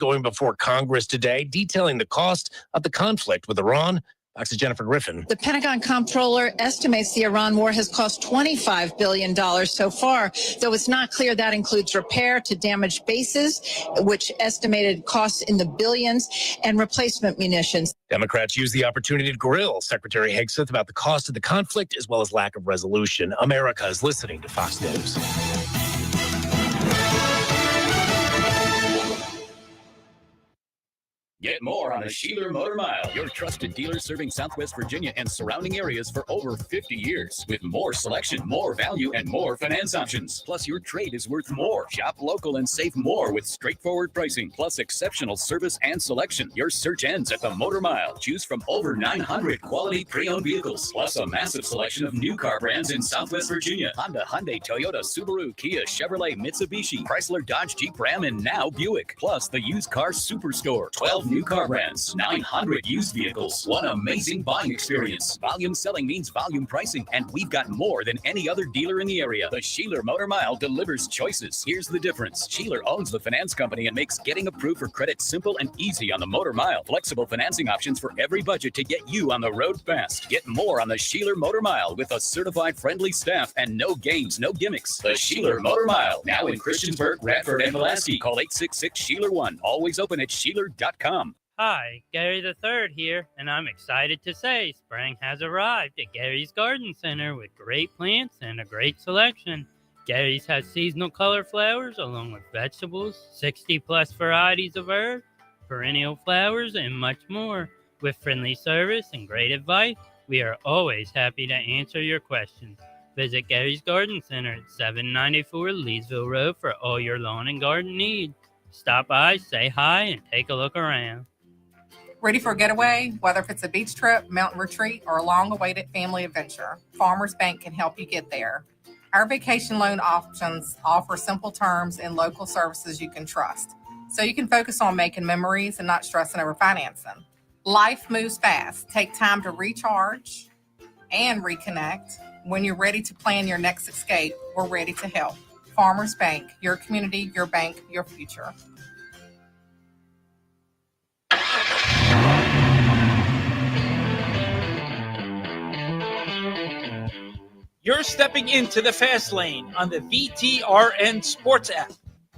going before Congress today, detailing the cost of the conflict with Iran. Fox's Jennifer Griffin. The Pentagon comptroller estimates the Iran war has cost $25 billion so far, though it's not clear that includes repair to damaged bases, which estimated costs in the billions, and replacement munitions. Democrats use the opportunity to grill Secretary Hegseth about the cost of the conflict as well as lack of resolution. America is listening to Fox News. Get more on the Sheeler Motor Mile, your trusted dealer serving Southwest Virginia and surrounding areas for over 50 years. With more selection, more value, and more finance options. Plus, your trade is worth more. Shop local and save more with straightforward pricing, plus exceptional service and selection. Your search ends at the Motor Mile. Choose from over 900 quality pre-owned vehicles, plus a massive selection of new car brands in Southwest Virginia. Honda, Hyundai, Toyota, Subaru, Kia, Chevrolet, Mitsubishi, Chrysler, Dodge, Jeep, Ram, and now Buick. Plus, the used car superstore. 12 new car brands, 900 used vehicles, one amazing buying experience. Volume selling means volume pricing, and we've got more than any other dealer in the area. The Sheeler Motor Mile delivers choices. Here's the difference. Sheeler owns the finance company and makes getting approved for credit simple and easy on the Motor Mile. Flexible financing options for every budget to get you on the road fast. Get more on the Sheeler Motor Mile with a certified friendly staff and no games, no gimmicks. The Sheeler Motor Mile, now in Christiansburg, Radford, and Pulaski. Call 866-SHEELER1. Always open at Sheeler.com. Hi, Gary the Third here, and I'm excited to say spring has arrived at Gary's Garden Center with great plants and a great selection. Gary's has seasonal color flowers along with vegetables, 60-plus varieties of herbs, perennial flowers, and much more. With friendly service and great advice, we are always happy to answer your questions. Visit Gary's Garden Center at 794 Leesville Road for all your lawn and garden needs. Stop by, say hi, and take a look around. Ready for a getaway? Whether if it's a beach trip, mountain retreat, or a long-awaited family adventure, Farmers Bank can help you get there. Our vacation loan options offer simple terms and local services you can trust, so you can focus on making memories and not stressing over financing. Life moves fast. Take time to recharge and reconnect. When you're ready to plan your next escape, we're ready to help. Farmers Bank, your community, your bank, your future. You're stepping into the fast lane on the VTRN Sports app,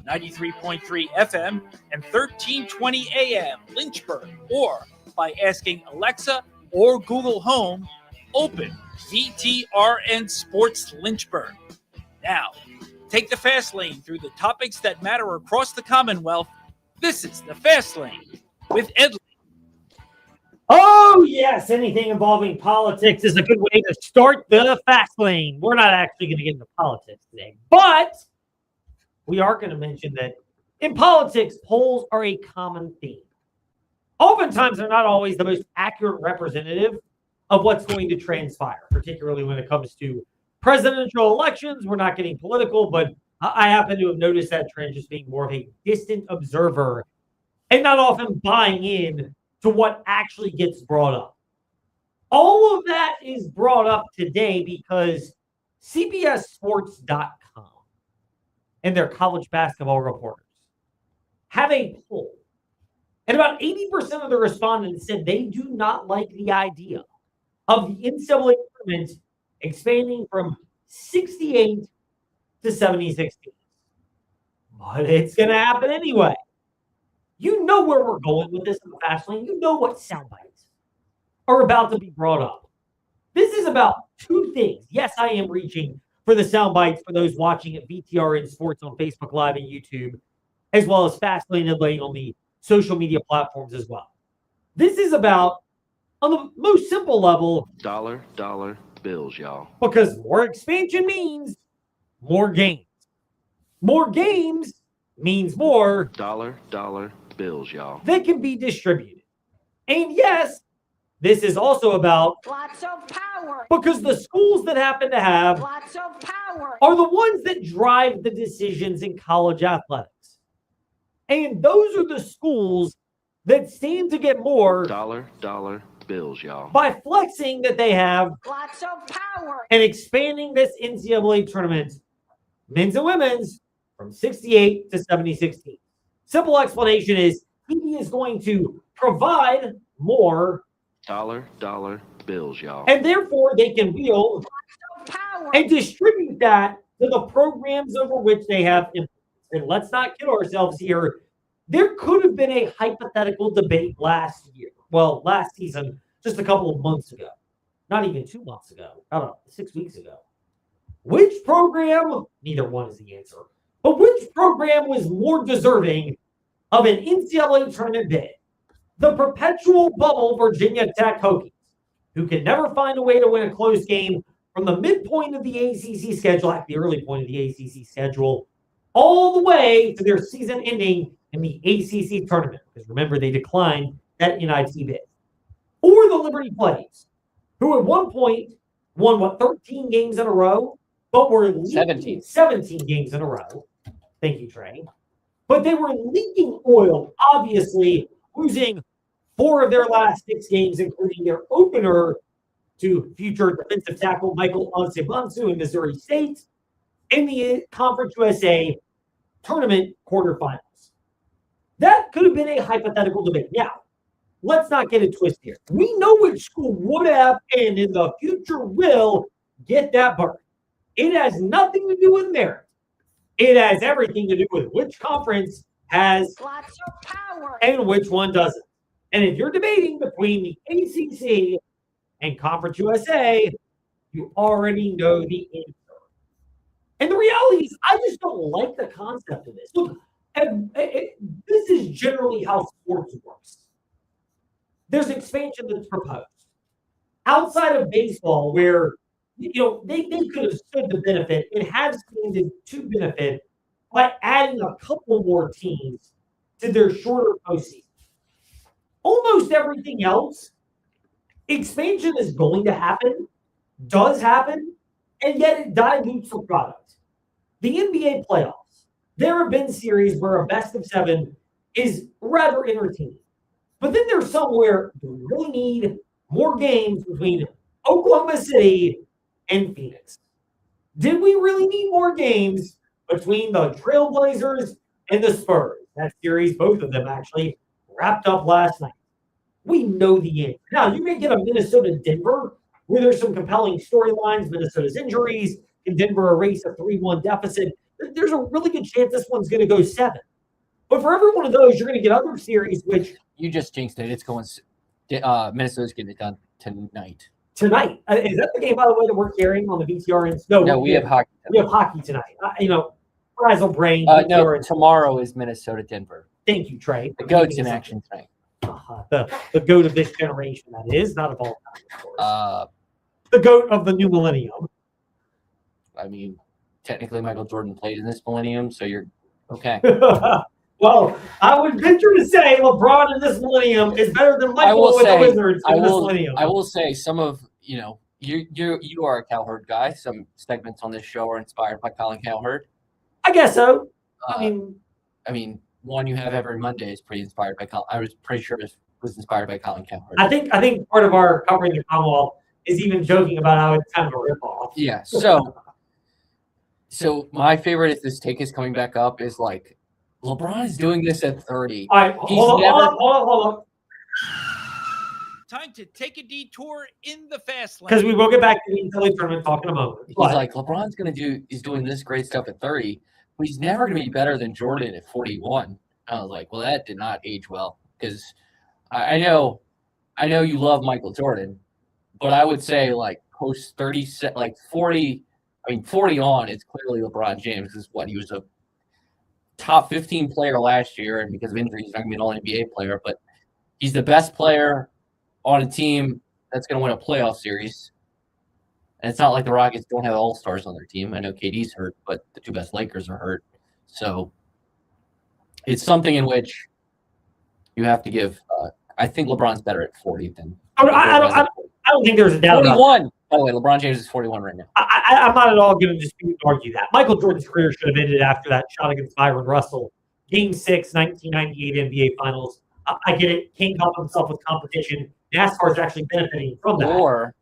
93.3 FM and 1320 AM Lynchburg, or by asking Alexa or Google Home, open VTRN Sports Lynchburg. Now, take the fast lane through the topics that matter across the Commonwealth. This is the Fast Lane with Ed. Oh, yes, anything involving politics is a good way to start the fast lane. We're not actually going to get into politics today, but we are going to mention that in politics, polls are a common theme. Oftentimes, they're not always the most accurate representative of what's going to transpire, particularly when it comes to presidential elections. We're not getting political, but I happen to have noticed that trend just being more of a distant observer and not often buying in to what actually gets brought up. All of that is brought up today because CBSSports.com and their college basketball reporters have a poll. And about 80% of the respondents said they do not like the idea of the NCAA tournament expanding from 68 to 76 teams. But it's going to happen anyway. You know where we're going with this in the fast lane. You know what sound bites are about to be brought up. This is about two things. Yes, I am reaching for the sound bites for those watching at VTRN Sports on Facebook Live and YouTube, as well as Fast Lane and Lane on the social media platforms as well. This is about, on the most simple level, dollar bills, y'all. Because more expansion means more games. More games means more dollar bills, y'all. They can be distributed. And yes, this is also about lots of power. Because the schools that happen to have lots of power are the ones that drive the decisions in college athletics. And those are the schools that stand to get more dollar bills, y'all. By flexing that they have lots of power and expanding this NCAA tournament, men's and women's, from 68 to 76 teams. Simple explanation is he is going to provide more, Dollar bills, y'all. and therefore they can wield Power. and distribute that to the programs over which they have influence. And let's not kid ourselves here. There could have been a hypothetical debate last season, just a couple of months ago, not even 2 months ago, I don't know, 6 weeks ago. Which program, neither one is the answer, but which program was more deserving of an NCAA tournament bid? The perpetual bubble Virginia Tech Hokies, who can never find a way to win a close game from the midpoint of the ACC schedule, at the early point of the ACC schedule, all the way to their season ending in the ACC tournament. Because remember, they declined that NIT bid. Or the Liberty Plays, who at one point won, 13 games in a row, but were leaking 17 games in a row. Thank you, Trey. But they were leaking oil, obviously, losing 4 of their last 6 games, including their opener to future defensive tackle Michael Onsebansu in Missouri State in the Conference USA tournament quarterfinals. That could have been a hypothetical debate. Now, let's not get it twisted here. We know which school would have and in the future will get that berth. It has nothing to do with merit. It has everything to do with which conference has Lots of power. and which one doesn't. And if you're debating between the ACC and Conference USA, you already know the answer. And the reality is, I just don't like the concept of this. Look, this is generally how sports works. There's expansion that's proposed. Outside of baseball, where they could have stood to benefit and have stood to benefit by adding a couple more teams to their shorter postseason. Almost everything else, expansion is going to happen, does happen, and yet it dilutes the product. The NBA playoffs, there have been series where a best of 7 is rather entertaining. But then there's somewhere you really need more games between Oklahoma City and Phoenix. Did we really need more games between the Trailblazers and the Spurs? That series, both of them actually, wrapped up last night. We know the answer. Now, you may get a Minnesota-Denver where there's some compelling storylines. Minnesota's injuries. Can Denver erase a 3-1 deficit? There's a really good chance this one's going to go 7. But for every one of those, you're going to get other series which... You just jinxed it. It's going... Minnesota's getting it done tonight. Tonight? Is that the game, by the way, that we're carrying on the VTR? No, we have hockey. We have hockey tonight. Frazzle brain. No, tomorrow is Minnesota-Denver. Thank you, Trey. The GOAT's in action tonight. The GOAT of this generation, that is. Not of all time, of course. The GOAT of the new millennium. I mean, technically Michael Jordan played in this millennium, so you're okay. Well, I would venture to say LeBron in this millennium is better than Michael with the Wizards in this millennium. I will say some of, you are a Cowherd guy. Some segments on this show are inspired by Colin Cowherd. I guess so. I mean, one you have every Monday is pretty inspired by Colin. I was pretty sure it was inspired by Colin Cowherd. I think part of our covering the Commonwealth is even joking about how it's kind of a ripoff. Yeah. So my favorite, if this take is coming back up, is like LeBron is doing this at 30. All right, hold on. Time to take a detour in the fast lane. Because we will get back to the NCAA tournament talk in a moment. He's like, LeBron's is doing this great stuff at 30, but he's never going to be better than Jordan at 41. I was like, well, that did not age well, because I know you love Michael Jordan, but I would say like post 30, like 40. 40 on, it's clearly LeBron James. Is what he was a top 15 player last year, and because of injuries, he's not going to be an All-NBA player, but he's the best player on a team that's going to win a playoff series. And it's not like the Rockets don't have all-stars on their team. I know KD's hurt, but the 2 best Lakers are hurt. So it's something in which you have to give I think LeBron's better at 40 than I don't think there's a doubt 41. By the way, LeBron James is 41 right now. I'm not at all going to dispute and argue that. Michael Jordan's career should have ended after that shot against Byron Russell. Game 6, 1998 NBA Finals. I get it. Can't help himself with competition. NASCAR is actually benefiting from that. Or,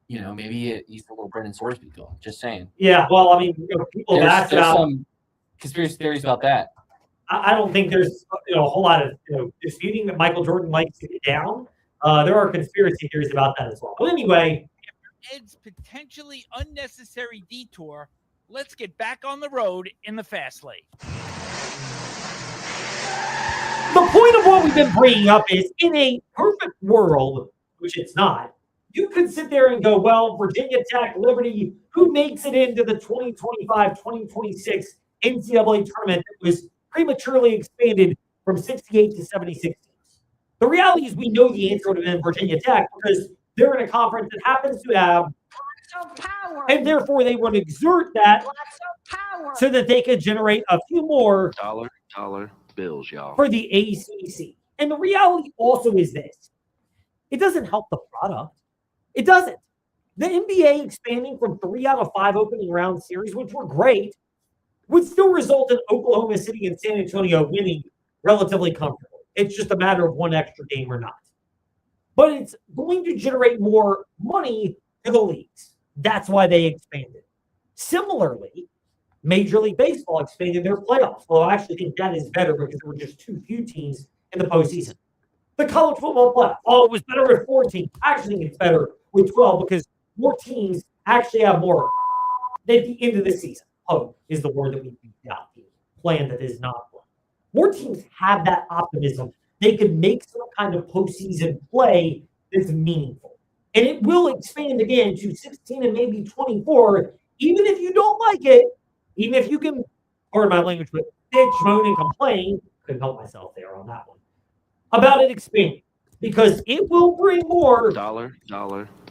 maybe he's the little Brendan Sorsby going. Just saying. Yeah, well, people have asked there's about... some conspiracy theories about that. I don't think there's a whole lot of disputing that Michael Jordan likes to get down. There are conspiracy theories about that as well. But anyway, Ed's potentially unnecessary detour, let's get back on the road in the fast lane. the point of what we've been bringing up is in a perfect world, which it's not, you could sit there and go, well, Virginia Tech, Liberty, who makes it into the 2025-2026 NCAA tournament that was prematurely expanded from 68 to 76 teams? The reality is we know the answer would have been Virginia Tech because they're in a conference that happens to have power. And therefore they would exert that Power. so that they could generate a few more Dollar bills, y'all. for the ACC. And the reality also is this. It doesn't help the product. It doesn't. The NBA expanding from 3 out of 5 opening round series, which were great, would still result in Oklahoma City and San Antonio winning relatively comfortably. It's just a matter of one extra game or not. But it's going to generate more money to the leagues. That's why they expanded. Similarly, Major League Baseball expanded their playoffs. Well, I actually think that is better because there were just too few teams in the postseason. The college football playoff. Oh, it was better with 14. I actually think it's better with 12 because more teams actually have more at the end of the season. Oh, is the word that we got. The plan that is not one. More teams have that optimism. They could make some kind of postseason play that's meaningful. And it will expand again to 16 and maybe 24, even if you don't like it, even if you can, pardon my language, but bitch, moan, and complain. Couldn't help myself there on that one. About it expanding. Because it will bring more. Dollar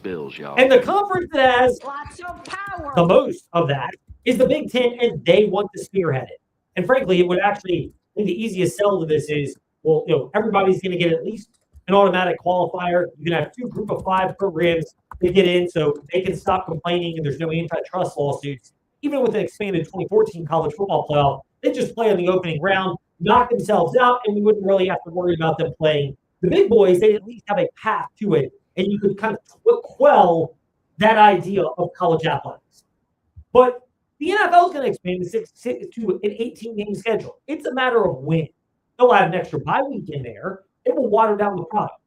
bills, y'all. And the conference that has Lots of power. the most of that is the Big Ten, and they want to spearhead it. And frankly, it would actually, I think the easiest sell to this is, well, everybody's going to get at least an automatic qualifier. You can have 2 group of 5 programs to get in so they can stop complaining and there's no antitrust lawsuits. Even with an expanded 2014 college football playoff, they just play on the opening round, knock themselves out, and we wouldn't really have to worry about them playing the big boys. They at least have a path to it, and you could kind of quell that idea of college athletics. But the NFL is going to expand to an 18-game schedule. It's a matter of when. They'll add an extra bye week in there. It will water down the product.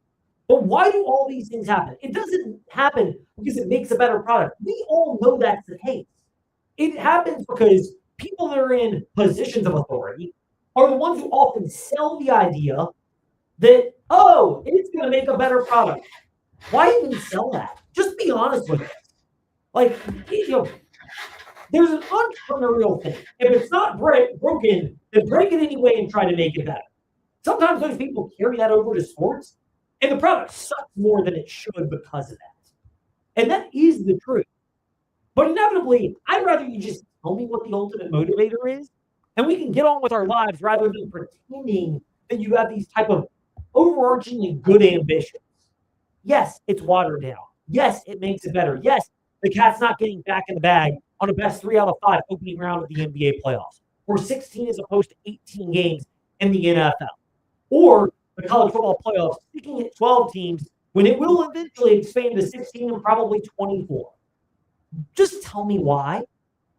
But why do all these things happen? It doesn't happen because it makes a better product. We all know that's the case. It happens because people that are in positions of authority are the ones who often sell the idea that, oh, it's going to make a better product. Why even sell that? Just be honest with us. Like, there's an entrepreneurial thing. If it's not broken, then break it anyway and try to make it better. Sometimes those people carry that over to sports, and the product sucks more than it should because of that. And that is the truth. But inevitably, I'd rather you just tell me what the ultimate motivator is, and we can get on with our lives rather than pretending that you have these type of overarchingly good ambitions. Yes, it's watered down. Yes, it makes it better. Yes, the cat's not getting back in the bag on a best 3 out of 5 opening round of the NBA playoffs, or 16 as opposed to 18 games in the NFL, or the college football playoffs sticking at 12 teams when it will eventually expand to 16 and probably 24. Just tell me why.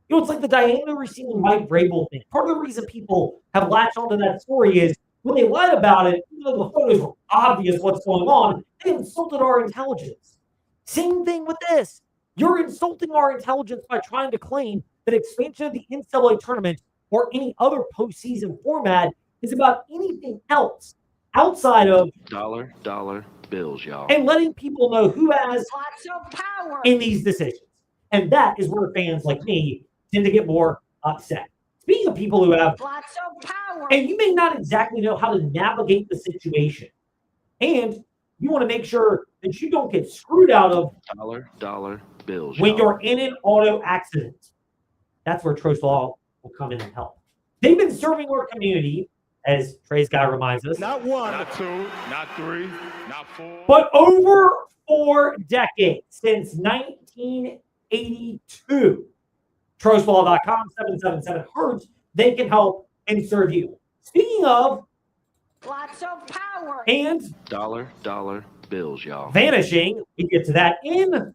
It's like the Diana receiving Mike Vrabel thing. Part of the reason people have latched onto that story is when they lied about it, even though the photos were obvious what's going on, they insulted our intelligence. Same thing with this. You're insulting our intelligence by trying to claim that expansion of the NCAA tournament or any other postseason format is about anything else outside of Dollar bills, y'all. and letting people know who has Lots of power. in these decisions. And that is where fans like me tend to get more upset. Speaking of people who have, Lots of power. and you may not exactly know how to navigate the situation, and you want to make sure that you don't get screwed out of Dollar bills, when y'all. you're in an auto accident. That's where Trost Law will come in and help. They've been serving our community, as Trey's guy reminds us, Not 1, not 2, not 3, not 4. but over 4 decades, since 1982. TrostLaw.com, 777 Hertz. They can help and serve you. Speaking of, Lots of power. and Dollar bills, y'all. vanishing, we get to that in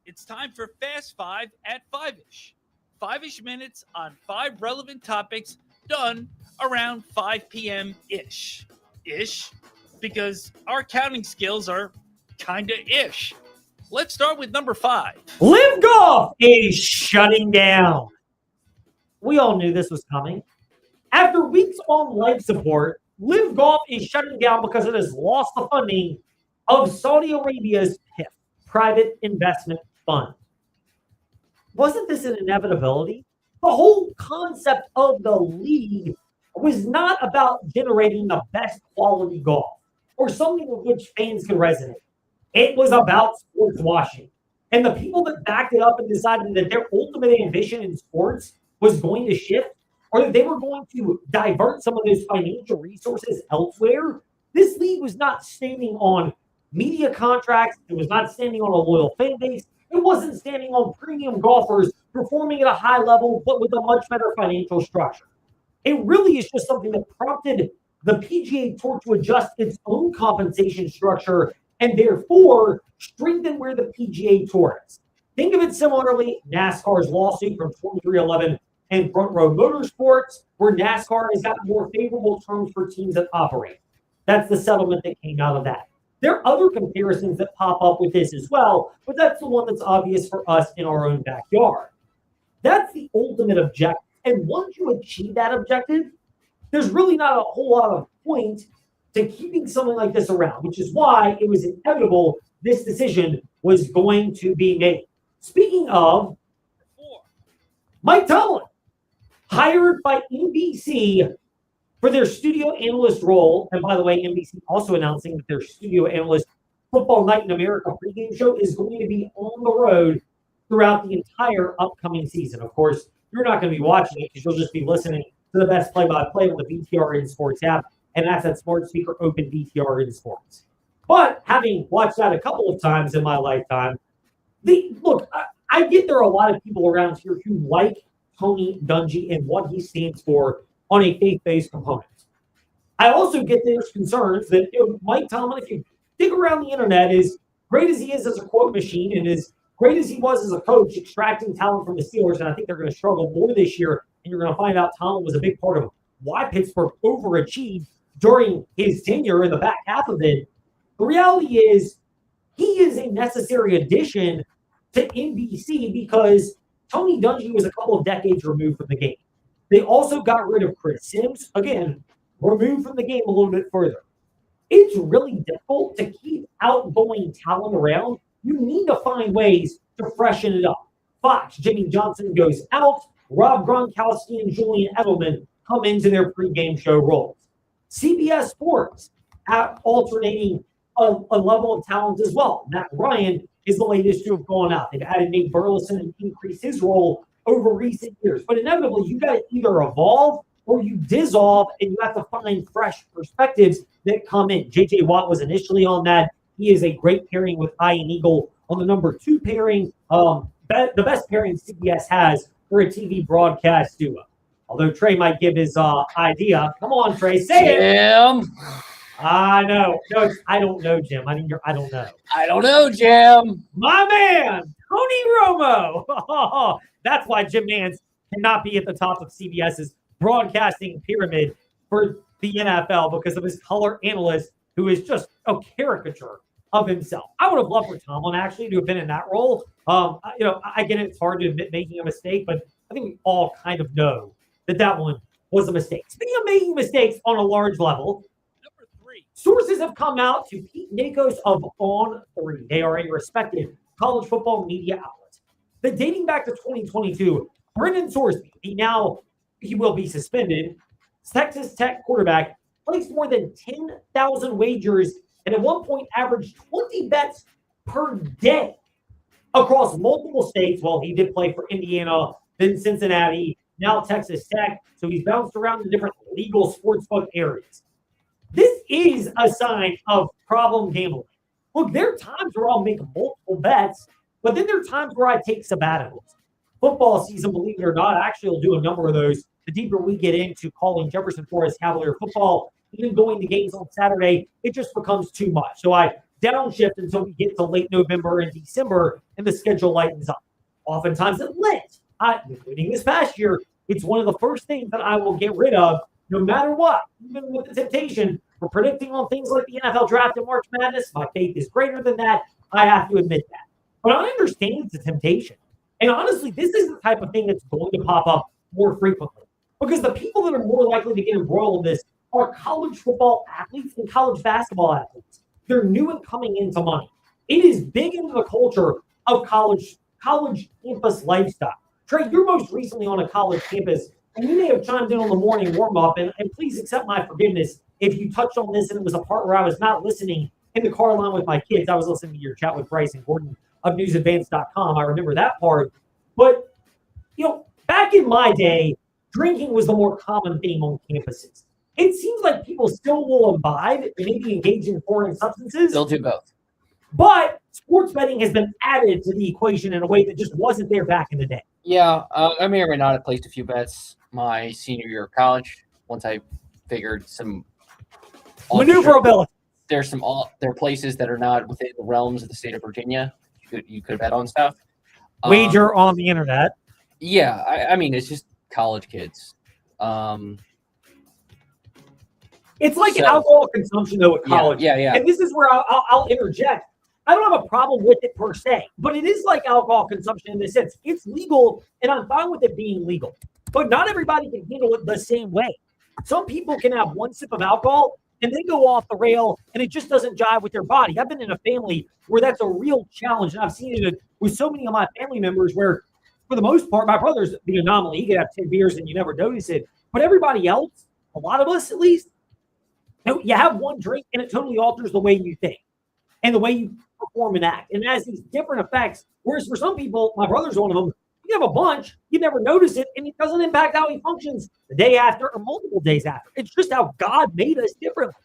It's time for Fast 5 at 5-ish. 5-ish minutes on 5 relevant topics done around 5 p.m. ish. Ish, because our counting skills are kinda ish. Let's start with number 5. Live Golf is shutting down. We all knew this was coming. After weeks on life support, Live Golf is shutting down because it has lost the funding of Saudi Arabia's PIF, Private Investment Fund. Wasn't this an inevitability? The whole concept of the league was not about generating the best quality golf or something with which fans could resonate. It was about sports washing. And the people that backed it up and decided that their ultimate ambition in sports was going to shift, or that they were going to divert some of those financial resources elsewhere, this league was not standing on media contracts. It was not standing on a loyal fan base. It wasn't standing on premium golfers performing at a high level, but with a much better financial structure. It really is just something that prompted the PGA Tour to adjust its own compensation structure and therefore strengthen where the PGA Tour is. Think of it similarly, NASCAR's lawsuit from 2311 and Front Row Motorsports, where NASCAR has got more favorable terms for teams that operate. That's the settlement that came out of that. There are other comparisons that pop up with this as well, but that's the one that's obvious for us in our own backyard. That's the ultimate objective. And once you achieve that objective, there's really not a whole lot of point to keeping something like this around, which is why it was inevitable this decision was going to be made. Speaking of, Mike Tomlin, hired by NBC for their studio analyst role. And by the way, NBC also announcing that their studio analyst Football Night in America pregame show is going to be on the road throughout the entire upcoming season. Of course, you're not going to be watching it because you'll just be listening to the best play-by-play on the BTRN Sports app, and that's that smart speaker open BTRN Sports. But having watched that a couple of times in my lifetime, I get there are a lot of people around here who like Tony Dungy and what he stands for on a faith-based component. I also get there's concerns that Mike Tomlin, if you dig around the internet, as great as he is as a quote machine and as great as he was as a coach, extracting talent from the Steelers, and I think they're going to struggle more this year, and you're going to find out Tomlin was a big part of why Pittsburgh overachieved during his tenure in the back half of it. The reality is he is a necessary addition to NBC because Tony Dungy was a couple of decades removed from the game. They also got rid of Chris Sims, again, removed from the game a little bit further. It's really difficult to keep outgoing talent around. You need to find ways to freshen it up. Fox, Jimmy Johnson goes out. Rob Gronkowski and Julian Edelman come into their pregame show roles. CBS Sports alternating a level of talent as well. Matt Ryan is the latest to have gone out. They've added Nate Burleson and increased his role over recent years. But inevitably, you got to either evolve or you dissolve, and you have to find fresh perspectives that come in. J.J. Watt was initially on that. He is a great pairing with Ian Eagle on the number 2 pairing. The best pairing CBS has for a TV broadcast duo. Although Trey might give his idea. Come on, Trey, say it. Jim. I know. No, I don't know, Jim. I don't know. I don't know, Jim. My man, Tony Romo. That's why Jim Nance cannot be at the top of CBS's broadcasting pyramid for the NFL because of his color analyst, who is just a caricature of himself. I would have loved for Tomlin actually to have been in that role. I get it, it's hard to admit making a mistake, but I think we all kind of know that one was a mistake. Speaking of making mistakes on a large level, Number 3. Sources have come out to Pete Nakos of On3. They are a respected college football media outlet. That dating back to 2022, Brendan Sorsby, he will be suspended, Texas Tech quarterback, placed more than 10,000 wagers and at one point averaged 20 bets per day across multiple states. Well, he did play for Indiana, then Cincinnati, now Texas Tech. So he's bounced around in different legal sportsbook areas. This is a sign of problem gambling. Look, there are times where I'll make multiple bets, but then there are times where I take sabbaticals. Football season, believe it or not, actually will do a number of those. The deeper we get into calling Jefferson Forest Cavalier football, even going to games on Saturday, it just becomes too much. So I downshift until we get to late November and December, and the schedule lightens up. Oftentimes at Lent, including this past year, it's one of the first things that I will get rid of, no matter what. Even with the temptation for predicting on things like the NFL draft and March Madness, my faith is greater than that. I have to admit that. But I understand it's a temptation. And honestly, this is the type of thing that's going to pop up more frequently. Because the people that are more likely to get embroiled in this are college football athletes and college basketball athletes. They're new and coming into money. It is big into the culture of college campus lifestyle. Trey, you're most recently on a college campus, and you may have chimed in on the morning warm-up, and please accept my forgiveness if you touched on this and it was a part where I was not listening in the car line with my kids. I was listening to your chat with Bryce and Gordon of newsadvance.com. I remember that part. But, back in my day, drinking was the more common theme on campuses. It seems like people still will imbibe and maybe engage in foreign substances. They'll do both. But sports betting has been added to the equation in a way that just wasn't there back in the day. Yeah, I may or may not have placed a few bets my senior year of college once I figured some maneuverability. There are places that are not within the realms of the state of Virginia. You could bet on stuff. Wager on the internet. Yeah, I mean it's just college kids. It's like an alcohol consumption though at college. Yeah. And this is where I'll interject. I don't have a problem with it per se, but it is like alcohol consumption in the sense it's legal, and I'm fine with it being legal. But not everybody can handle it the same way. Some people can have one sip of alcohol and they go off the rail, and it just doesn't jive with their body. I've been in a family where that's a real challenge, and I've seen it with so many of my family members where, for the most part, my brother's the anomaly. He could have 10 beers and you never notice it. But everybody else, a lot of us at least, you have one drink and it totally alters the way you think and the way you perform and act. And it has these different effects. Whereas for some people, my brother's one of them, you have a bunch, you never notice it, and it doesn't impact how he functions the day after or multiple days after. It's just how God made us differently.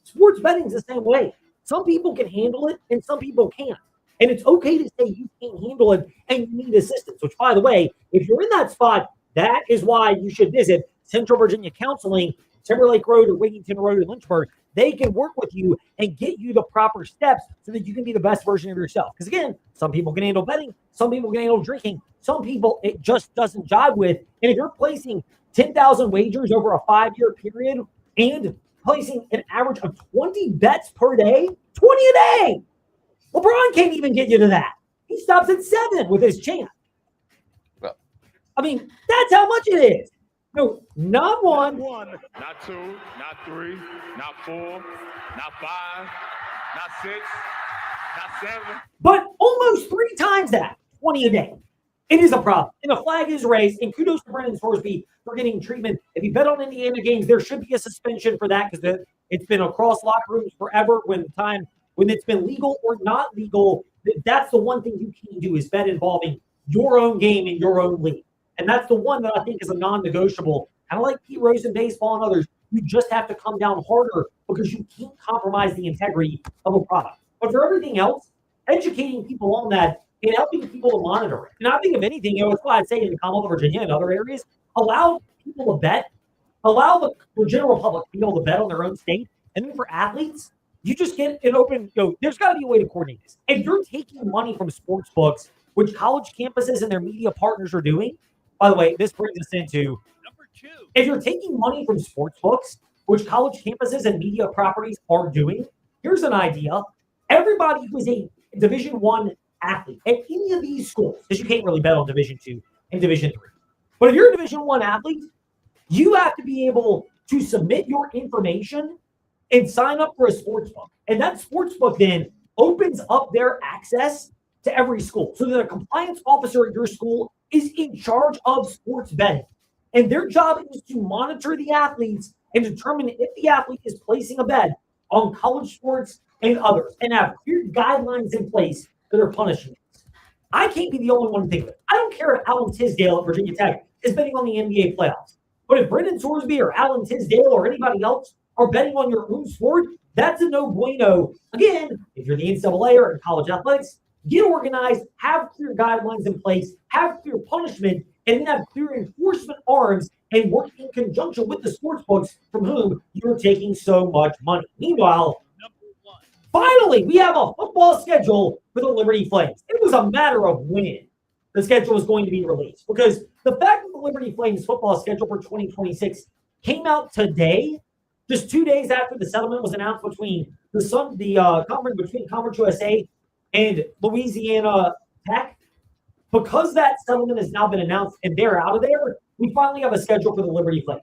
Sports betting's the same way. Some people can handle it and some people can't. And it's okay to say you can't handle it and you need assistance, which, by the way, if you're in that spot, that is why you should visit Central Virginia Counseling, Timberlake Road or Wigington Road in Lynchburg. They can work with you and get you the proper steps so that you can be the best version of yourself. Because again, some people can handle betting, some people can handle drinking, some people it just doesn't jive with. And if you're placing 10,000 wagers over a 5-year period and placing an average of 20 bets per day, 20 a day, LeBron can't even get you to that. He stops at 7 with his chant. Well, I mean, that's how much it is. No, not one. Not 2, not 3, not 4, not 5, not 6, not 7. But almost 3 times that, 20 a day. It is a problem. And the flag is raised. And kudos to Brendan Sorsby for getting treatment. If you bet on Indiana games, there should be a suspension for that because it's been across locker rooms forever when it's been legal or not legal. That's the one thing you can do is bet involving your own game in your own league. And that's the one that I think is a non-negotiable. Kind of like Pete Rose in baseball and others, you just have to come down harder because you can't compromise the integrity of a product. But for everything else, educating people on that and helping people to monitor it. And I think if anything, that's why I'd say in Commonwealth of Virginia and other areas, allow people to bet, allow the general public to be able to bet on their own state. And then for athletes, you just get an open, there's got to be a way to coordinate this. If you're taking money from sports books, which college campuses and their media partners are doing, by the way, this brings us into Number 2. If you're taking money from sports books, which college campuses and media properties are doing, here's an idea. Everybody who is a Division I athlete at any of these schools, because you can't really bet on Division II and Division III. But if you're a Division I athlete, you have to be able to submit your information and sign up for a sports book. And that sports book then opens up their access to every school so that a compliance officer at your school is in charge of sports betting. And their job is to monitor the athletes and determine if the athlete is placing a bet on college sports and others and have clear guidelines in place that are punishing it. I can't be the only one thinking it. I don't care if Alan Tisdale at Virginia Tech is betting on the NBA playoffs. But if Brendan Sorsby or Alan Tisdale or anybody else are betting on your own sport, that's a no bueno. Again, if you're the NCAA or in college athletics, get organized, have clear guidelines in place, have clear punishment, and then have clear enforcement arms and work in conjunction with the sports books from whom you're taking so much money. Meanwhile, finally, we have a football schedule for the Liberty Flames. It was a matter of when. the schedule is going to be released. Because the fact that the Liberty Flames football schedule for 2026 came out today, just 2 days after the settlement was announced between Conference USA and Louisiana Tech, because that settlement has now been announced and they're out of there, we finally have a schedule for the Liberty Flames.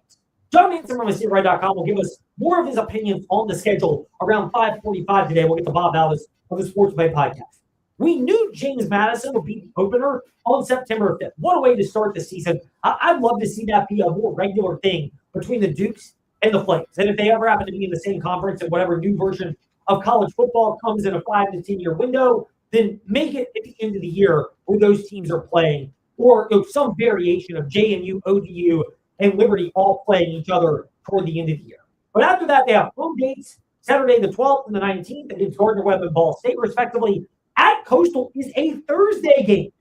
John Manson from SeaRide.com will give us more of his opinions on the schedule around 5:45 today. We'll get to Bob Alvis of the Sports Bay podcast. We knew James Madison would be the opener on September 5th. What a way to start the season. I'd love to see that be a more regular thing between the Dukes and the Flames. And if they ever happen to be in the same conference and whatever new version of college football comes in a 5 to 10 year window, then make it at the end of the year where those teams are playing, or some variation of JMU, ODU, and Liberty all playing each other toward the end of the year. But after that, they have home dates, Saturday the 12th and the 19th against Gardner-Webb and Ball State, respectively. At Coastal is a Thursday game,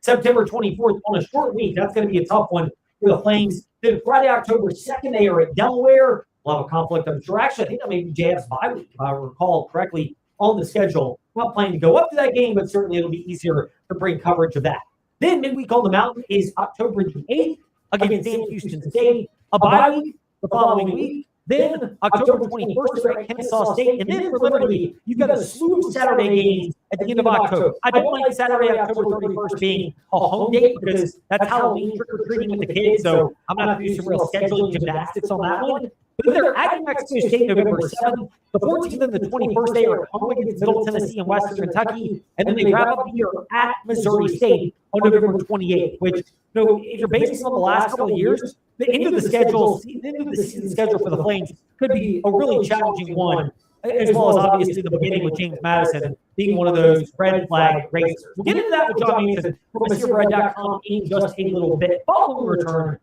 September 24th on a short week. That's going to be a tough one for the Flames. Then Friday, October 2nd, they are at Delaware. We'll have a conflict, I'm sure. Actually, I think that may be JF's bye week, if I recall correctly, on the schedule. Not planning to go up to that game, but certainly it'll be easier to bring coverage of that. Then midweek on the mountain is October the 8th against Sam Houston State. A bye week the following week. Then October 21st at Kennesaw State. And then for Liberty, you've got a slew of Saturday games at the end of October. I don't like Saturday, October 31st being a home date because that's Halloween trick-or-treating with the kids. So I'm going to have to do some real scheduling gymnastics on that one. But they're at New Mexico State November 7th. The 14th and the 21st, they are at home against Middle Tennessee and Western Kentucky. And then they wrap up the year at Missouri State on November 28th, which, if you're basing on the last couple of years, the end of the season schedule for the Flames could be a really challenging one, as well as obviously the beginning with James Madison being one of those red flag races. We'll get into that with John Manson from SeaRide.com in just a little bit. Following return,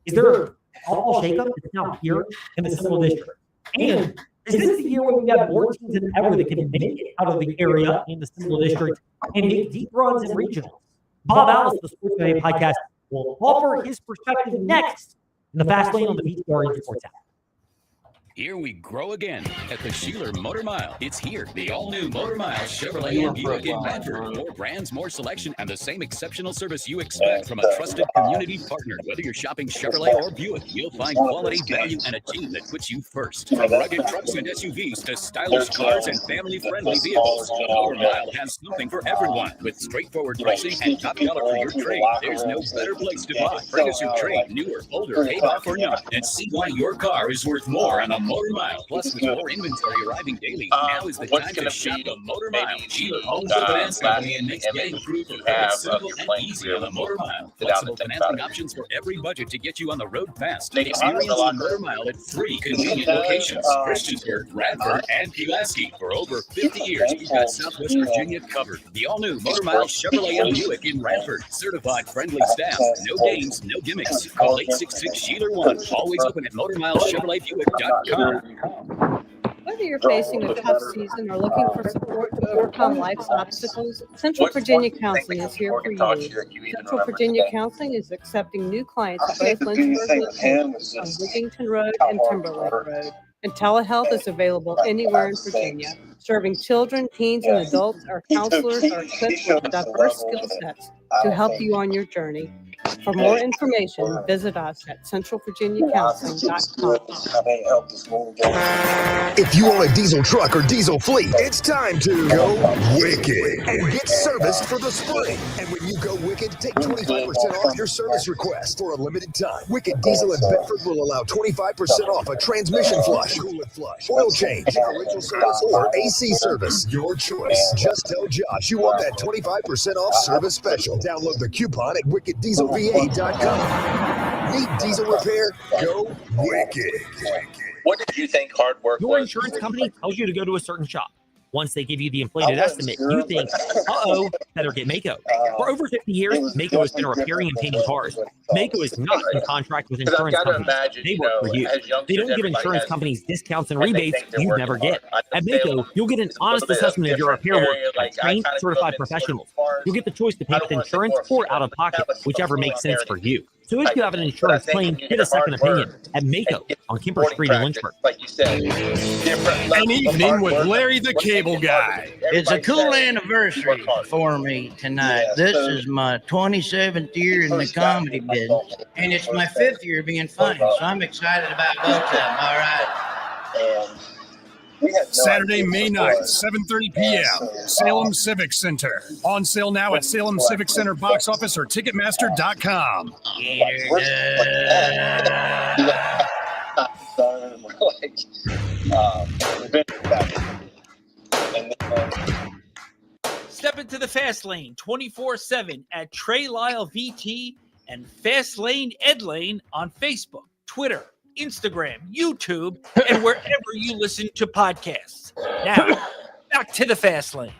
is there all shakeup that's now here in the Seminole District? And is this the year where we have more teams than ever that can make it out of the area in the Seminole District and make deep runs in regionals? Bob Allis of the Sports Bay podcast will offer his perspective next in the Fast Lane on the BTR Sports app. Here we grow again at the Sheeler Motor Mile. It's here, the all-new Motor Mile Chevrolet and Buick in Radford. More brands, more selection, and the same exceptional service you expect from a trusted community partner. Whether you're shopping Chevrolet or Buick, you'll find quality, value, and a team that puts you first. From rugged trucks and SUVs to stylish cars and family-friendly vehicles, Motor Mile has something for everyone. With straightforward pricing and top dollar for your trade, there's no better place to buy. Bring us your trade, new or older, paid off or not, and see why your car is worth more on a Motor Mile. Plus, with more inventory arriving daily, now is the time to shop a Motor Mile. Sheeler owns the finance company and makes getting approved simple and easy on the Motor Mile. Flexible financing options for every budget to get you on the road fast. Experience the Motor Mile at 3 convenient locations: Christiansburg, Radford, and Pulaski. For over 50 years, we've got Southwest Virginia covered. The all-new Motor Mile Chevrolet and Buick in Radford. Certified friendly staff. No games, no gimmicks. Call 866-SHEELER1. Always open at MotorMileChevroletBuick.com. Whether you're facing a tough season or looking for support to overcome life's obstacles, Central Virginia Counseling is here for you. Central Virginia Counseling is accepting new clients at both Lynchburg locations on Wigington Road and Timberlake Road. And telehealth is available anywhere in Virginia. Serving children, teens, and adults, our counselors are equipped with diverse skill sets to help you on your journey. For more information, visit us at centralvirginiacounseling.com. If you own a diesel truck or diesel fleet, it's time to go wicked and get serviced for the spring. And when you go wicked, take 25% off your service request for a limited time. Wicked Diesel in Bedford will allow 25% off a transmission flush, coolant flush, oil change, differential service, or AC service. Your choice. Just tell Josh you want that 25% off service special. Download the coupon at wickeddieselva.com. Need diesel repair? Go wicked. What did you think hard work Your insurance company tells you to go to a certain shop. Once they give you the inflated estimate, you think, uh-oh, better get Mako. For over 50 years, Mako has been repairing and painting cars. Mako is not in contract with insurance companies. They work for you. They don't give insurance companies discounts and rebates you'd never get. At Mako, you'll get an honest assessment of your repair work by trained, certified professionals. You'll get the choice to pay with insurance or out of pocket, whichever makes sense for you. So if you have an insurance claim, get a second opinion at Mako on Kemper Street in Lynchburg. Like you said, An evening with Larry the Cable Guy. It's a cool anniversary for me tonight. This is my 27th year in the comedy business, and it's my 5th year being funny, so I'm excited about both of them, all right? Saturday, May 9th, 7:30 p.m. Salem Civic Center. On sale now at Salem Civic Center box office or Ticketmaster.com. Step into the fast lane 24/7 at Trey Lyle VT and Fast Lane Ed Lane on Facebook, Twitter, Instagram, YouTube, and wherever you listen to podcasts. Now, back to the fast lane.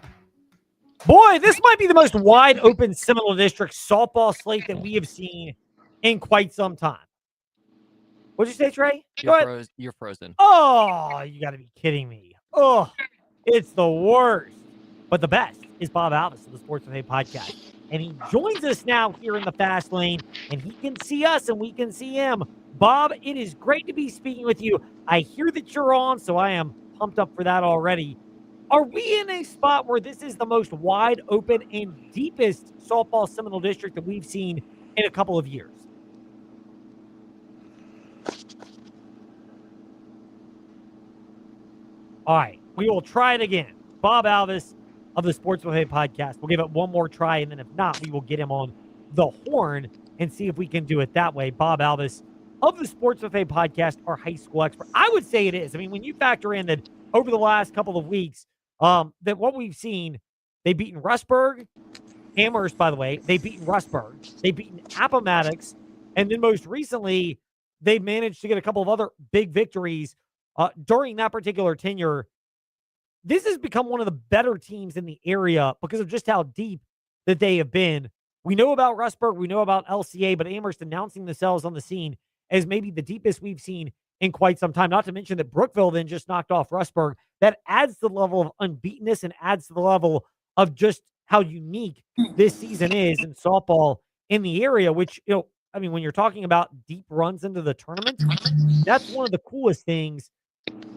Boy, this might be the most wide open Seminole District softball slate that we have seen in quite some time. What'd you say, Trey? You're frozen. Oh, you got to be kidding me. Oh, it's the worst. But the best is Bob Alvis of the Sports Buffet podcast. And he joins us now here in the fast lane, and he can see us and we can see him. Bob, it is great to be speaking with you. I hear that you're on, so I am pumped up for that already. Are we in a spot where this is the most wide open and deepest softball Seminole District that we've seen in a couple of years? All right, we will try it again. Bob Alvis of the Sports Buffet podcast. We'll give it one more try, and then if not, we will get him on the horn and see if we can do it that way. Bob Alvis of the Sports Buffet podcast, our high school expert. I would say it is. I mean, when you factor in that over the last couple of weeks, that what we've seen, they've beaten Rustburg, Amherst, by the way, they've beaten Rustburg, they've beaten Appomattox, and then most recently, they managed to get a couple of other big victories during that particular tenure. This has become one of the better teams in the area because of just how deep that they have been. We know about Rustburg, we know about LCA, but Amherst announcing themselves on the scene as maybe the deepest we've seen in quite some time. Not to mention that Brookville then just knocked off Rustburg. That adds to the level of unbeatenness and adds to the level of just how unique this season is in softball in the area, which, you know, I mean, when you're talking about deep runs into the tournament, that's one of the coolest things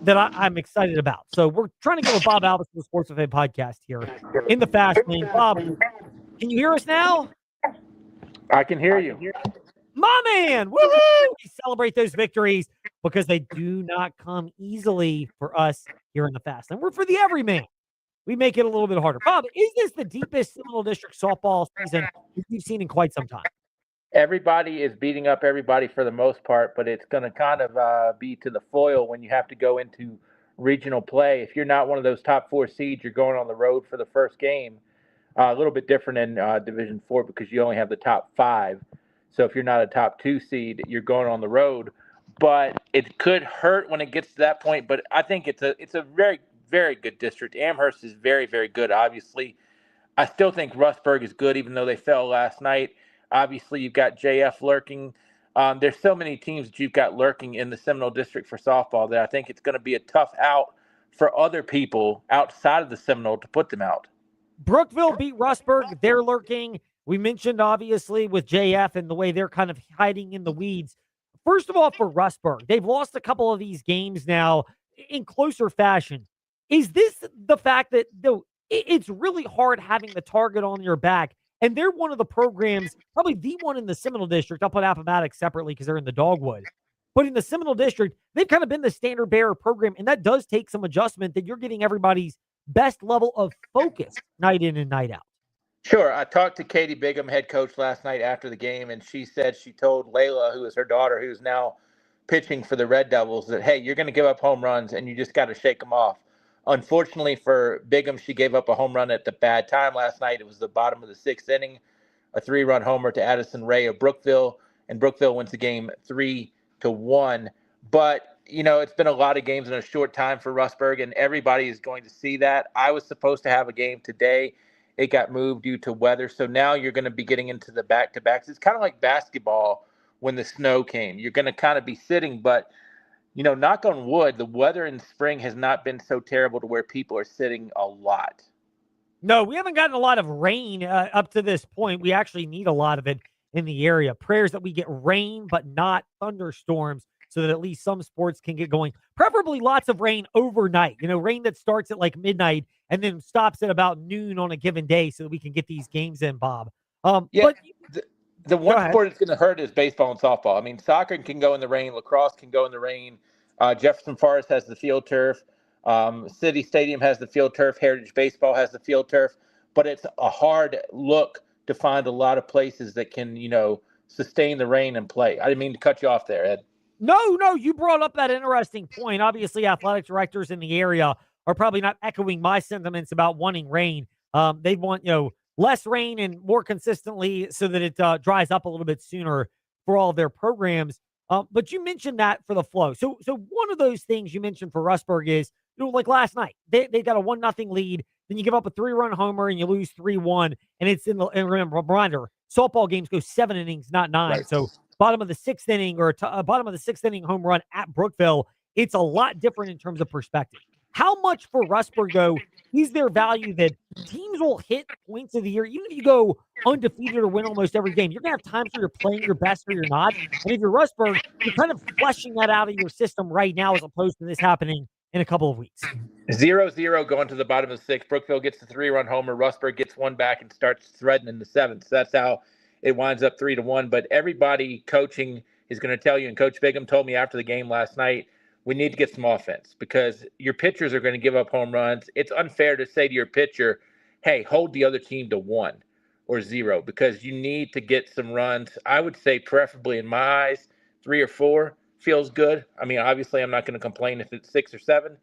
that I'm excited about. So we're trying to go with Bob Alvis of the Sports Buffet podcast here in the fast lane. Bob, can you hear us now? I can hear you. My man, woo! We celebrate those victories because they do not come easily for us here in the fast lane. We're for the everyman. We make it a little bit harder. Bob, is this the deepest Seminole District softball season we've seen in quite some time? Everybody is beating up everybody for the most part, but it's going to kind of be to the foil when you have to go into regional play. If you're not one of those top 4 seeds, you're going on the road for the first game. A little bit different in Division 4 because you only have the top 5. So if you're not a top 2 seed, you're going on the road. But it could hurt when it gets to that point. But I think it's a very, very good district. Amherst is very, very good, obviously. I still think Rustburg is good, even though they fell last night. Obviously, you've got JF lurking. There's so many teams that you've got lurking in the Seminole District for softball that I think it's going to be a tough out for other people outside of the Seminole to put them out. Brookville beat Rustburg. They're lurking. We mentioned, obviously, with JF and the way they're kind of hiding in the weeds. First of all, for Rustburg, they've lost a couple of these games now in closer fashion. Is this the fact that it's really hard having the target on your back? And they're one of the programs, probably the one in the Seminole District. I'll put Appomattox separately because they're in the Dogwood. But in the Seminole District, they've kind of been the standard bearer program. And that does take some adjustment that you're getting everybody's best level of focus night in and night out. Sure. I talked to Katie Bigham, head coach, last night after the game, and she said she told Layla, who is her daughter, who's now pitching for the Red Devils, that, hey, you're going to give up home runs and you just got to shake them off. Unfortunately for Bigham, she gave up a home run at the bad time last night. It was the bottom of the 6th inning, a 3-run homer to Addison Ray of Brookville, and Brookville wins the game 3-1. But, you know, it's been a lot of games in a short time for Rustburg, and everybody is going to see that. I was supposed to have a game today. It got moved due to weather. So now you're going to be getting into the back-to-backs. It's kind of like basketball when the snow came. You're going to kind of be sitting, but you know, knock on wood, the weather in spring has not been so terrible to where people are sitting a lot. No, we haven't gotten a lot of rain up to this point. We actually need a lot of it. in the area. Prayers that we get rain, but not thunderstorms, so that at least some sports can get going. Preferably lots of rain overnight, rain that starts at like midnight and then stops at about noon on a given day so that we can get these games in, Bob. Yeah, But the one ahead. sport that's going to hurt is baseball and softball. I mean, soccer can go in the rain. Lacrosse can go in the rain. Jefferson Forest has the field turf. City Stadium has the field turf. Heritage Baseball has the field turf. But it's a hard look to find a lot of places that can, sustain the rain and play. I didn't mean to cut you off there, Ed. No, you brought up that interesting point. Obviously, athletic directors in the area are probably not echoing my sentiments about wanting rain. They want, less rain and more consistently so that it dries up a little bit sooner for all of their programs. But you mentioned that for the flow. So one of those things you mentioned for Rustburg is, like last night, they got a 1-0 lead. Then you give up a 3-run homer and you lose 3-1. And it's and remember, softball games go 7 innings, not 9. Right. So bottom of the 6th inning or bottom of the 6th inning home run at Brookville, it's a lot different in terms of perspective. How much for Rustburg, though, is there value that teams will hit points of the year, even if you go undefeated or win almost every game? You're going to have times where you're playing your best or you're not. And if you're Rustburg, you're kind of fleshing that out of your system right now as opposed to this happening in a couple of weeks. 0-0 going to the bottom of the 6th. Brookville gets the 3-run homer. Rustburg gets one back and starts threading in the 7th. So that's how it winds up 3-1. But everybody coaching is going to tell you, and Coach Bigham told me after the game last night, we need to get some offense because your pitchers are going to give up home runs. It's unfair to say to your pitcher, hey, hold the other team to 1 or 0 because you need to get some runs. I would say preferably in my eyes, 3 or 4 feels good. I mean, obviously I'm not going to complain if it's 6 or 7,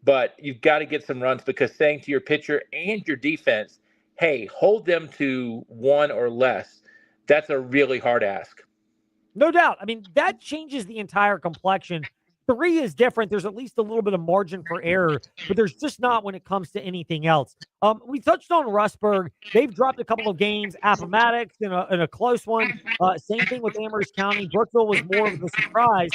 but you've got to get some runs because saying to your pitcher and your defense, hey, hold them to 1 or less, that's a really hard ask. No doubt. I mean, that changes the entire complexion. 3 is different. There's at least a little bit of margin for error, but there's just not when it comes to anything else. We touched on Rustburg. They've dropped a couple of games. Appomattox in a close one. Same thing with Amherst County. Brookville was more of a surprise.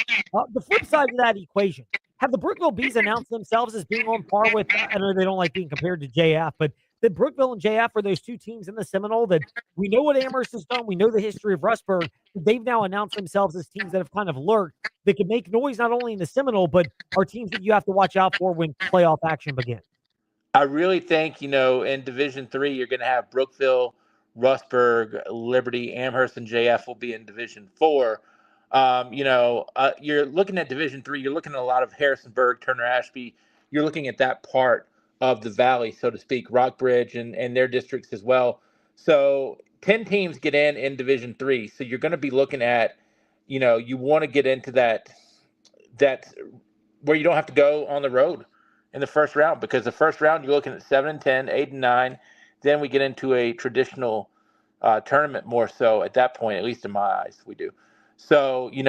The flip side of that equation, have the Brookville Bees announced themselves as being on par with, I know they don't like being compared to JF, but that Brookville and JF are those two teams in the Seminole that we know what Amherst has done. We know the history of Rustburg. They've now announced themselves as teams that have kind of lurked, that can make noise not only in the Seminole, but are teams that you have to watch out for when playoff action begins. I really think, in Division III, you're going to have Brookville, Rustburg, Liberty, Amherst, and JF will be in Division IV. You're looking at Division III, you're looking at a lot of Harrisonburg, Turner Ashby. You're looking at that part of the valley, so to speak, Rockbridge and their districts as well. So 10 teams get in Division III. So you're going to be looking at, you want to get into that where you don't have to go on the road in the first round, because the first round you're looking at 7-10, 8-9. Then we get into a traditional tournament more so at that point, at least in my eyes, we do. So, you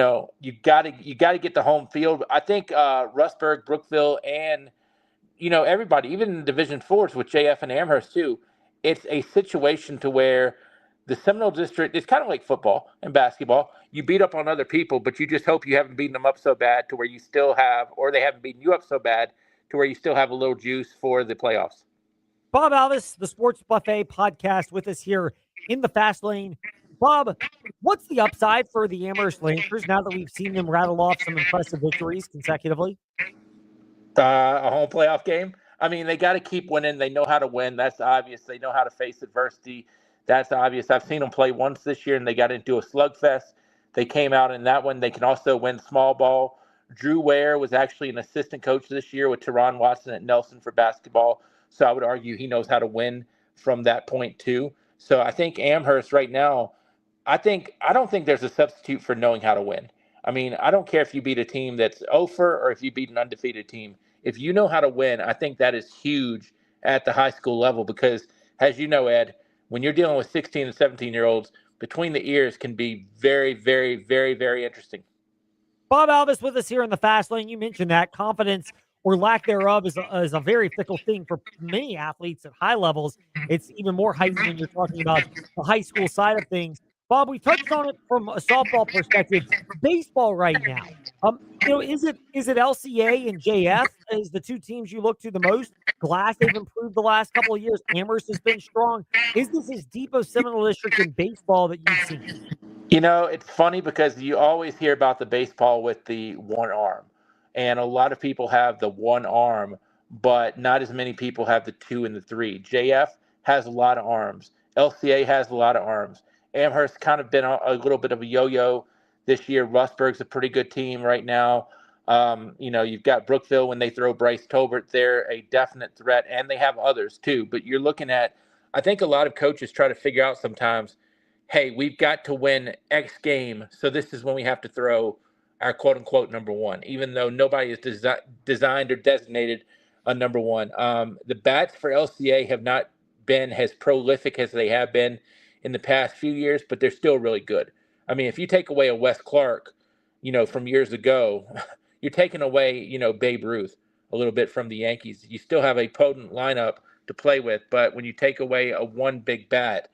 got to get the home field. I think Rustburg, Brookville, and everybody, even in Division IVs with JF and Amherst too, it's a situation to where the Seminole District, it's kind of like football and basketball. You beat up on other people, but you just hope you haven't beaten them up so bad to where you still have, or they haven't beaten you up so bad to where you still have a little juice for the playoffs. Bob Alvis, the Sports Buffet podcast, with us here in the Fast Lane. Bob, what's the upside for the Amherst Lancers now that we've seen them rattle off some impressive victories consecutively? A home playoff game. I mean, they got to keep winning. They know how to win. That's obvious. They know how to face adversity. That's obvious. I've seen them play once this year, and they got into a slugfest. They came out in that one. They can also win small ball. Drew Ware was actually an assistant coach this year with Teron Watson at Nelson for basketball. So I would argue he knows how to win from that point too. So I think Amherst right now, I don't think there's a substitute for knowing how to win. I mean, I don't care if you beat a team that's over or if you beat an undefeated team. If you know how to win, I think that is huge at the high school level because, as you know, Ed, when you're dealing with 16 and 17-year-olds, between the ears can be very, very, very, very interesting. Bob Alvis with us here in the Fast Lane. You mentioned that confidence or lack thereof is a very fickle thing for many athletes at high levels. It's even more heightened when you're talking about the high school side of things. Bob, we touched on it from a softball perspective. Baseball right now, is it LCA and JF as the two teams you look to the most Glass, they've improved the last couple of years. Amherst has been strong. Is this as deep a Seminole District in baseball that you've seen? You know, it's funny because you always hear about the baseball with the one arm. And a lot of people have the one arm, but not as many people have the 2 and the 3. JF has a lot of arms. LCA has a lot of arms. Amherst kind of been a little bit of a yo-yo this year. Rustburg's a pretty good team right now. You know, you've got Brookville when they throw Bryce Tolbert. They're a definite threat, and they have others too. But you're looking at, I think a lot of coaches try to figure out sometimes, hey, we've got to win X game, so this is when we have to throw our quote-unquote number one, even though nobody is designed or designated a number one. The bats for LCA have not been as prolific as they have been in the past few years, but they're still really good. I mean, if you take away a Wes Clark, you know, from years ago, you're taking away, you know, Babe Ruth a little bit from the Yankees. You still have a potent lineup to play with, but when you take away a one big bat,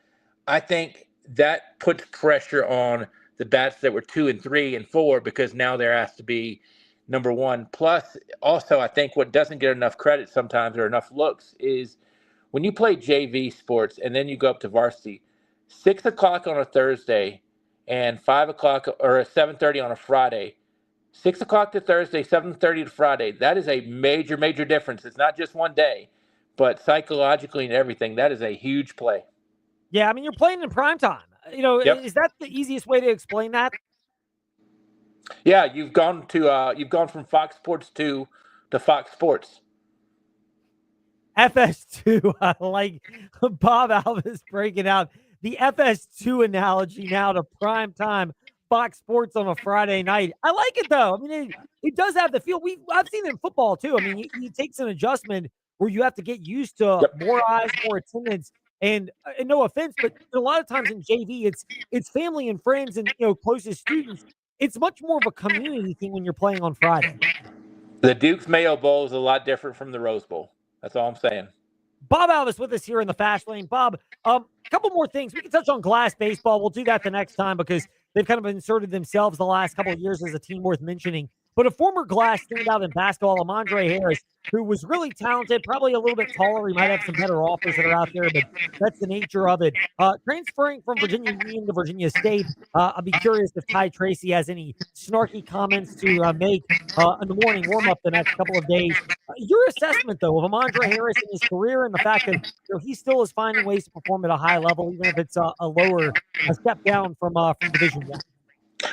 I think that puts pressure on the bats that were 2 and 3 and 4 because now they're asked to be number one. Plus, also, I think what doesn't get enough credit sometimes or enough looks is when you play JV sports and then you go up to varsity, 6 o'clock on a Thursday and 5 o'clock or 7:30 on a Friday. 6 o'clock to Thursday, 7:30 to Friday. That is a major, major difference. It's not just one day, but psychologically and everything, that is a huge play. Yeah, I mean, you're playing in prime time. You know, is that the easiest way to explain that? Yeah, you've gone from Fox Sports 2 to Fox Sports. FS2, I like Bob Alvis breaking out the FS2 analogy now to prime time Fox Sports on a Friday night. I like it though. I mean, it does have the feel. I've seen it in football too. I mean, it takes an adjustment where you have to get used to more eyes, more attendance. And no offense, but a lot of times in JV, it's family and friends and, you know, closest students. It's much more of a community thing when you're playing on Friday. The Duke's Mayo Bowl is a lot different from the Rose Bowl. That's all I'm saying. Bob Alvis with us here in the Fast Lane. Bob, a couple more things. We can touch on Glass baseball. We'll do that the next time because they've kind of inserted themselves the last couple of years as a team worth mentioning. But a former Glass standout in basketball, Amandre Harris, who was really talented, probably a little bit taller. He might have some better offers that are out there, but that's the nature of it. Transferring from Virginia Union to Virginia State, I'll be curious if Ty Tracy has any snarky comments to make in the morning warm-up the next couple of days. Your assessment, though, of Amandre Harris and his career and the fact that, you know, he still is finding ways to perform at a high level, even if it's a step down from Division I.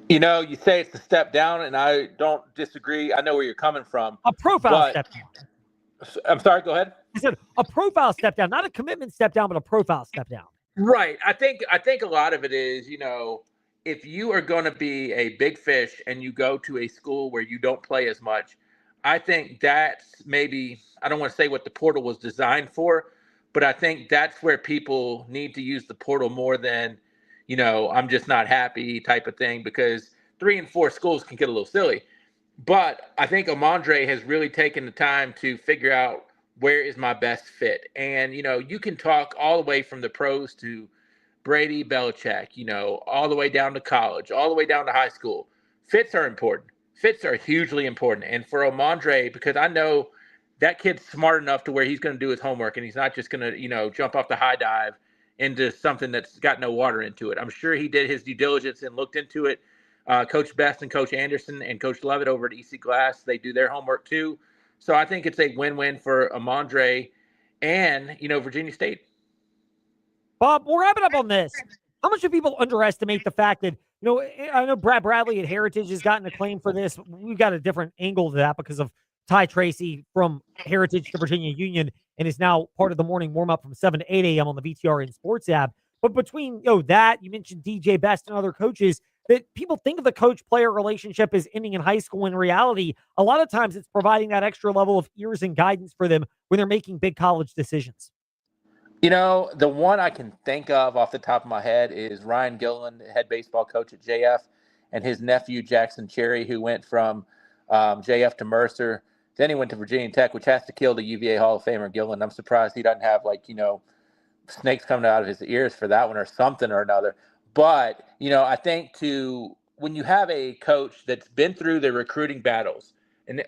You know, you say it's a step down, and I don't disagree. I know where you're coming from. A profile step down. I'm sorry, go ahead. I said a profile step down, not a commitment step down, but a profile step down. Right. I think a lot of it is, you know, if you are going to be a big fish and you go to a school where you don't play as much, I think that's maybe, I don't want to say what the portal was designed for, but I think that's where people need to use the portal more than, you know, I'm just not happy type of thing, because 3 and 4 schools can get a little silly. But I think Amandre has really taken the time to figure out where is my best fit. And, you know, you can talk all the way from the pros to Brady, Belichick, you know, all the way down to college, all the way down to high school. Fits are important. Fits are hugely important. And for Amandre, because I know that kid's smart enough to where he's going to do his homework and he's not just going to, you know, jump off the high dive into something that's got no water into it. I'm sure he did his due diligence and looked into it. Coach Best and Coach Anderson and Coach Levitt over at EC Glass, they do their homework too. So I think it's a win-win for Amandre and, you know, Virginia State. Bob, we'll wrap it up on this. How much do people underestimate the fact that, you know, I know Brad Bradley at Heritage has gotten acclaim for this. We've got a different angle to that because of Ty Tracy from Heritage to Virginia Union and is now part of the morning warm-up from 7 to 8 a.m. on the VTRN Sports app. But between, you know, that, you mentioned DJ Best and other coaches, that people think of the coach-player relationship as ending in high school. In reality, a lot of times it's providing that extra level of ears and guidance for them when they're making big college decisions. You know, the one I can think of off the top of my head is Ryan Gilliland, head baseball coach at JF, and his nephew, Jackson Cherry, who went from JF to Mercer. Then he went to Virginia Tech, which has to kill the UVA Hall of Famer Gilliland. I'm surprised he doesn't have, like, you know, snakes coming out of his ears for that one or something or another. But, you know, I think when you have a coach that's been through the recruiting battles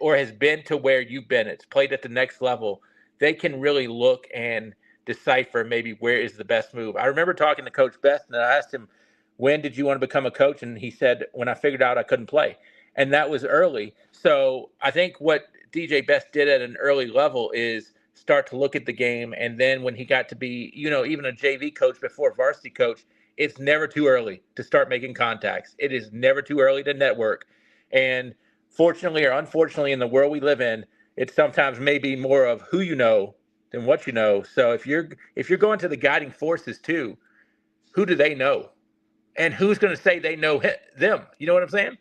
or has been to where you've been, it's played at the next level, they can really look and decipher maybe where is the best move. I remember talking to Coach Best, and I asked him, when did you want to become a coach? And he said, when I figured out I couldn't play. And that was early. So I think what DJ Best did at an early level is start to look at the game. And then when he got to be, even a JV coach before varsity coach, it's never too early to start making contacts. It is never too early to network. And fortunately or unfortunately, in the world we live in, it's sometimes maybe more of who you know than what you know. So if you're going to the guiding forces too, who do they know? And who's going to say they know them? You know what I'm saying?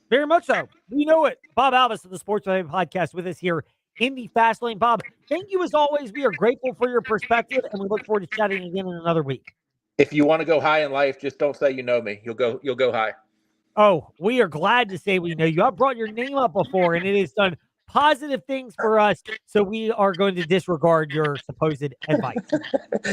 Very much so. We know it. Bob Alvis of the Sports Wave Podcast with us here in the Fast Lane. Bob, thank you as always. We are grateful for your perspective, and we look forward to chatting again in another week. If you want to go high in life, just don't say you know me. You'll go high. Oh, we are glad to say we know you. I've brought your name up before, and it has done positive things for us, so we are going to disregard your supposed advice.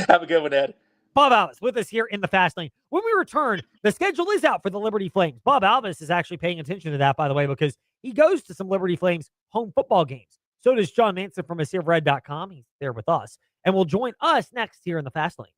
Have a good one, Ed. Bob Alvis with us here in the Fast Lane. When we return, the schedule is out for the Liberty Flames. Bob Alvis is actually paying attention to that, by the way, because he goes to some Liberty Flames home football games. So does John Manson from ASeerRed.com. He's there with us and will join us next here in the Fast Lane.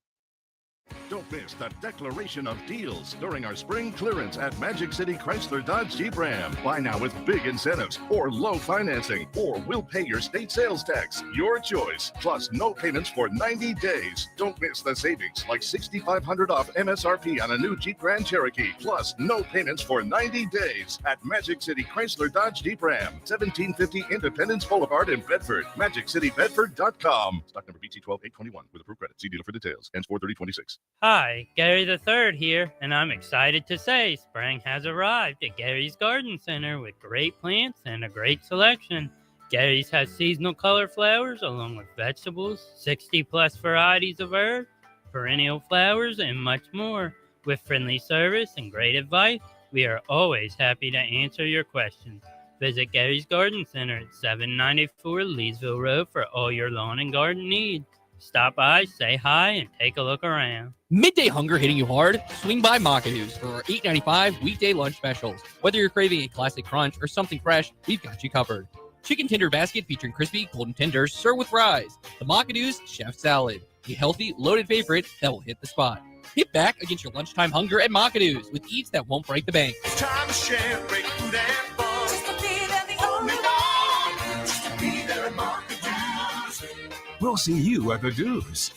Don't miss the declaration of deals during our spring clearance at Magic City Chrysler Dodge Jeep Ram. Buy now with big incentives or low financing, or we'll pay your state sales tax. Your choice. Plus no payments for 90 days. Don't miss the savings, like $6,500 off MSRP on a new Jeep Grand Cherokee. Plus no payments for 90 days at Magic City Chrysler Dodge Jeep Ram, 1750 Independence Boulevard in Bedford. MagicCityBedford.com. Stock number BT12821 with approved credit. See dealer for details. Ends 4/30/26. Hi, Gary the Third here, and I'm excited to say spring has arrived at Gary's Garden Center with great plants and a great selection. Gary's has seasonal color flowers along with vegetables, 60-plus varieties of herbs, perennial flowers, and much more. With friendly service and great advice, we are always happy to answer your questions. Visit Gary's Garden Center at 794 Leesville Road for all your lawn and garden needs. Stop by, say hi, and take a look around. Midday hunger hitting you hard? Swing by McAdoo's for our $8.95 weekday lunch specials. Whether you're craving a classic crunch or something fresh, we've got you covered. Chicken tender basket featuring crispy golden tenders served with fries. The McAdoo's Chef Salad, a healthy, loaded favorite that will hit the spot. Hit back against your lunchtime hunger at McAdoo's with eats that won't break the bank. It's time to share great food and fun. Just to be there the only one. Just to be there at McAdoo's. We'll see you at the Doos.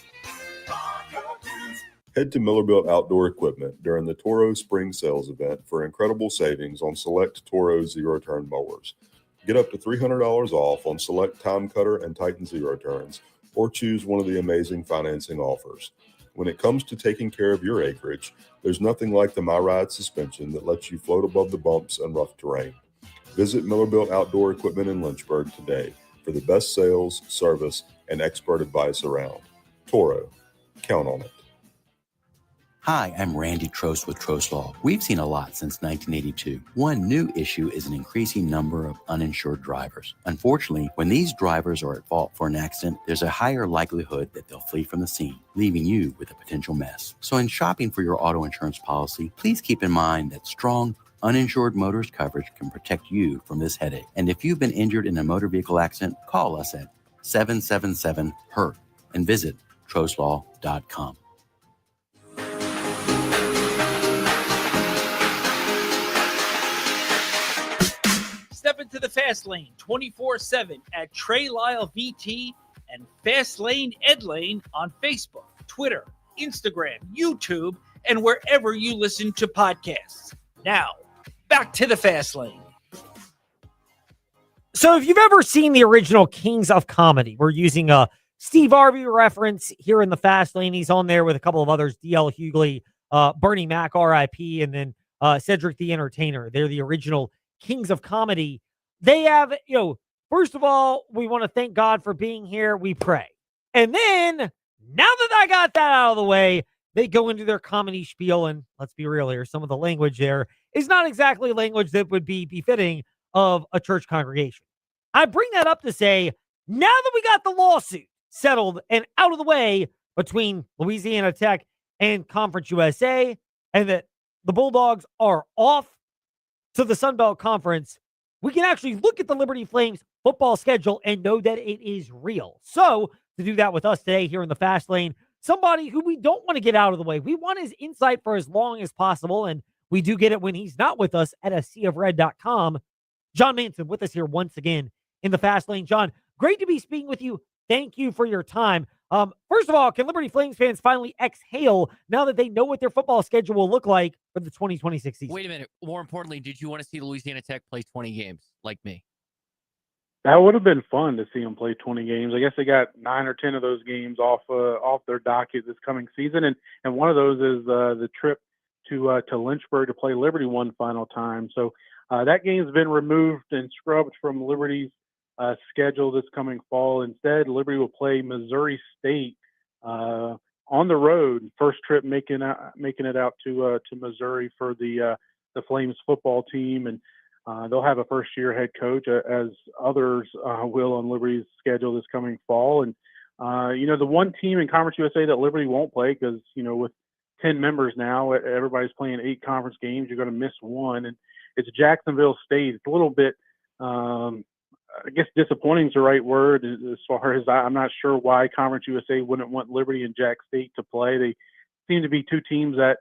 Head to Miller-Built Outdoor Equipment during the Toro Spring Sales event for incredible savings on select Toro zero-turn mowers. Get up to $300 off on select Time Cutter and Titan zero-turns, or choose one of the amazing financing offers. When it comes to taking care of your acreage, there's nothing like the MyRide suspension that lets you float above the bumps and rough terrain. Visit Miller-Built Outdoor Equipment in Lynchburg today for the best sales, service, and expert advice around. Toro, count on it. Hi, I'm Randy Trost with Trost Law. We've seen a lot since 1982. One new issue is an increasing number of uninsured drivers. Unfortunately, when these drivers are at fault for an accident, there's a higher likelihood that they'll flee from the scene, leaving you with a potential mess. So in shopping for your auto insurance policy, please keep in mind that strong, uninsured motorist coverage can protect you from this headache. And if you've been injured in a motor vehicle accident, call us at 777-HURT and visit trostlaw.com. Step into the Fast Lane 24/7 at Trey Lyle VT and Fast Lane Ed Lane on Facebook, Twitter, Instagram, YouTube, and wherever you listen to podcasts. Now, back to the Fast Lane. So if you've ever seen the original Kings of Comedy, we're using a Steve Harvey reference here in the Fast Lane. He's on there with a couple of others, D.L. Hughley, Bernie Mac, R.I.P., and then Cedric the Entertainer. They're the original Kings of Comedy. They have, first of all, we want to thank God for being here. We pray. And then, now that I got that out of the way, they go into their comedy spiel. And let's be real here, some of the language there is not exactly language that would be befitting of a church congregation. I bring that up to say, now that we got the lawsuit settled and out of the way between Louisiana Tech and Conference USA, and that the Bulldogs are off to the Sun Belt Conference, we can actually look at the Liberty Flames football schedule and know that it is real. So to do that with us today here in the Fast Lane, somebody who we don't want to get out of the way. We want his insight for as long as possible, and we do get it when he's not with us at aseaofred.com. John Manson with us here once again in the Fast Lane. John, great to be speaking with you. Thank you for your time. First of all, can Liberty Flames fans finally exhale now that they know what their football schedule will look like for the 2026 season? Wait a minute. More importantly, did you want to see Louisiana Tech play 20 games like me? That would have been fun to see them play 20 games. I guess they got 9 or 10 of those games off their docket this coming season, and one of those is the trip to Lynchburg to play Liberty one final time. So that game's been removed and scrubbed from Liberty's schedule this coming fall. Instead, Liberty will play Missouri State on the road. First trip making it out to Missouri for the Flames football team, and they'll have a first-year head coach, as others will on Liberty's schedule this coming fall. And the one team in Conference USA that Liberty won't play, because with 10 members now, everybody's playing 8 conference games. You're going to miss one, and it's Jacksonville State. It's a little bit, I guess, disappointing is the right word. As far as I'm not sure why Conference USA wouldn't want Liberty and Jack State to play. They seem to be two teams that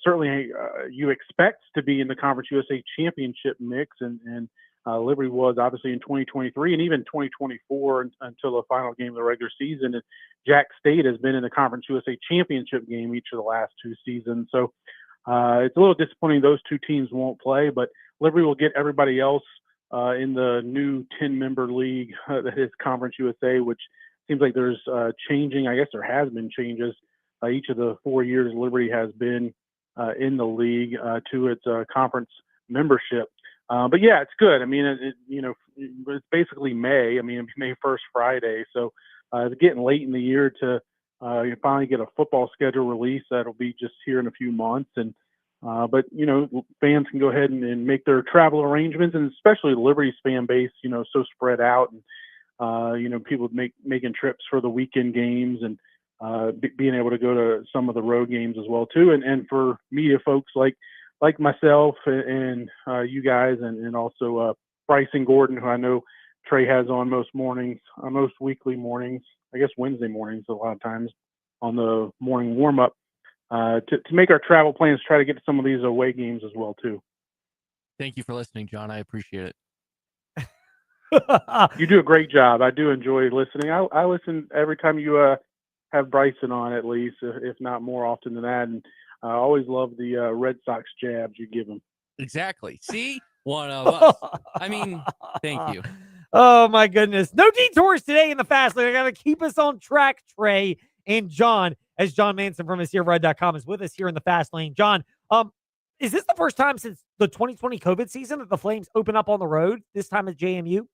certainly you expect to be in the Conference USA championship mix, and Liberty was obviously in 2023 and even 2024 until the final game of the regular season. And Jack State has been in the Conference USA championship game each of the last 2 seasons. So it's a little disappointing those two teams won't play, but Liberty will get everybody else in the new 10-member league that is Conference USA, which seems like there's changing. I guess there has been changes each of the 4 years Liberty has been in the league to its conference membership. But yeah, it's good. I mean, it's basically May. I mean, it's May 1st Friday, so it's getting late in the year to finally get a football schedule release that'll be just here in a few months. And but fans can go ahead and make their travel arrangements, and especially the Liberty's fan base, so spread out, and people making trips for the weekend games, and being able to go to some of the road games as well too. And for media folks like myself and you guys, and also Bryson Gordon, who I know Trey has on most mornings, most weekly mornings, I guess Wednesday mornings a lot of times on the morning warm up. To make our travel plans, try to get to some of these away games as well too. Thank you for listening, John. I appreciate it. You do a great job. I do enjoy listening. I listen every time you have Bryson on, at least, if not more often than that. And I always love the Red Sox jabs you give him. Exactly. See? One of us. I mean, thank you. Oh, my goodness. No detours today in the Fast Lane. I got to keep us on track, Trey and John, as John Manson from aseaofred.com is with us here in the Fast Lane. John, is this the first time since the 2020 COVID season that the Flames open up on the road, this time at JMU?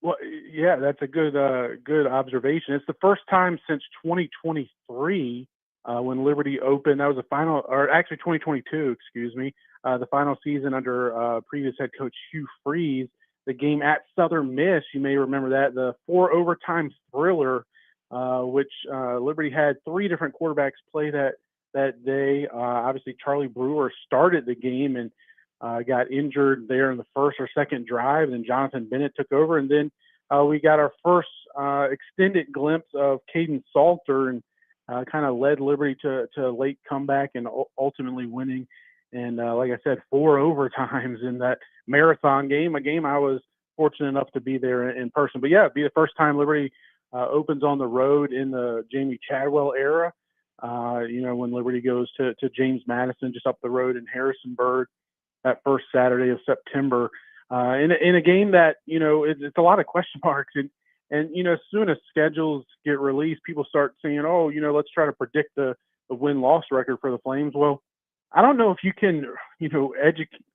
Well, yeah, that's a good observation. It's the first time since 2023 when Liberty opened. That was the final, or actually 2022, excuse me, the final season under previous head coach Hugh Freeze. The game at Southern Miss, you may remember that, the 4 overtime thriller, which Liberty had 3 different quarterbacks play that day. Obviously, Charlie Brewer started the game and got injured there in the first or second drive. And then Jonathan Bennett took over. And then we got our first extended glimpse of Caden Salter, and kind of led Liberty to a late comeback and ultimately winning. And like I said, 4 overtimes in that marathon game, a game I was fortunate enough to be there in person. But yeah, it'd be the first time Liberty opens on the road in the Jamie Chadwell era. When Liberty goes to James Madison just up the road in Harrisonburg that first Saturday of September, in a game that, it's a lot of question marks. And as soon as schedules get released, people start saying, oh, let's try to predict the win-loss record for the Flames. Well, I don't know if you can,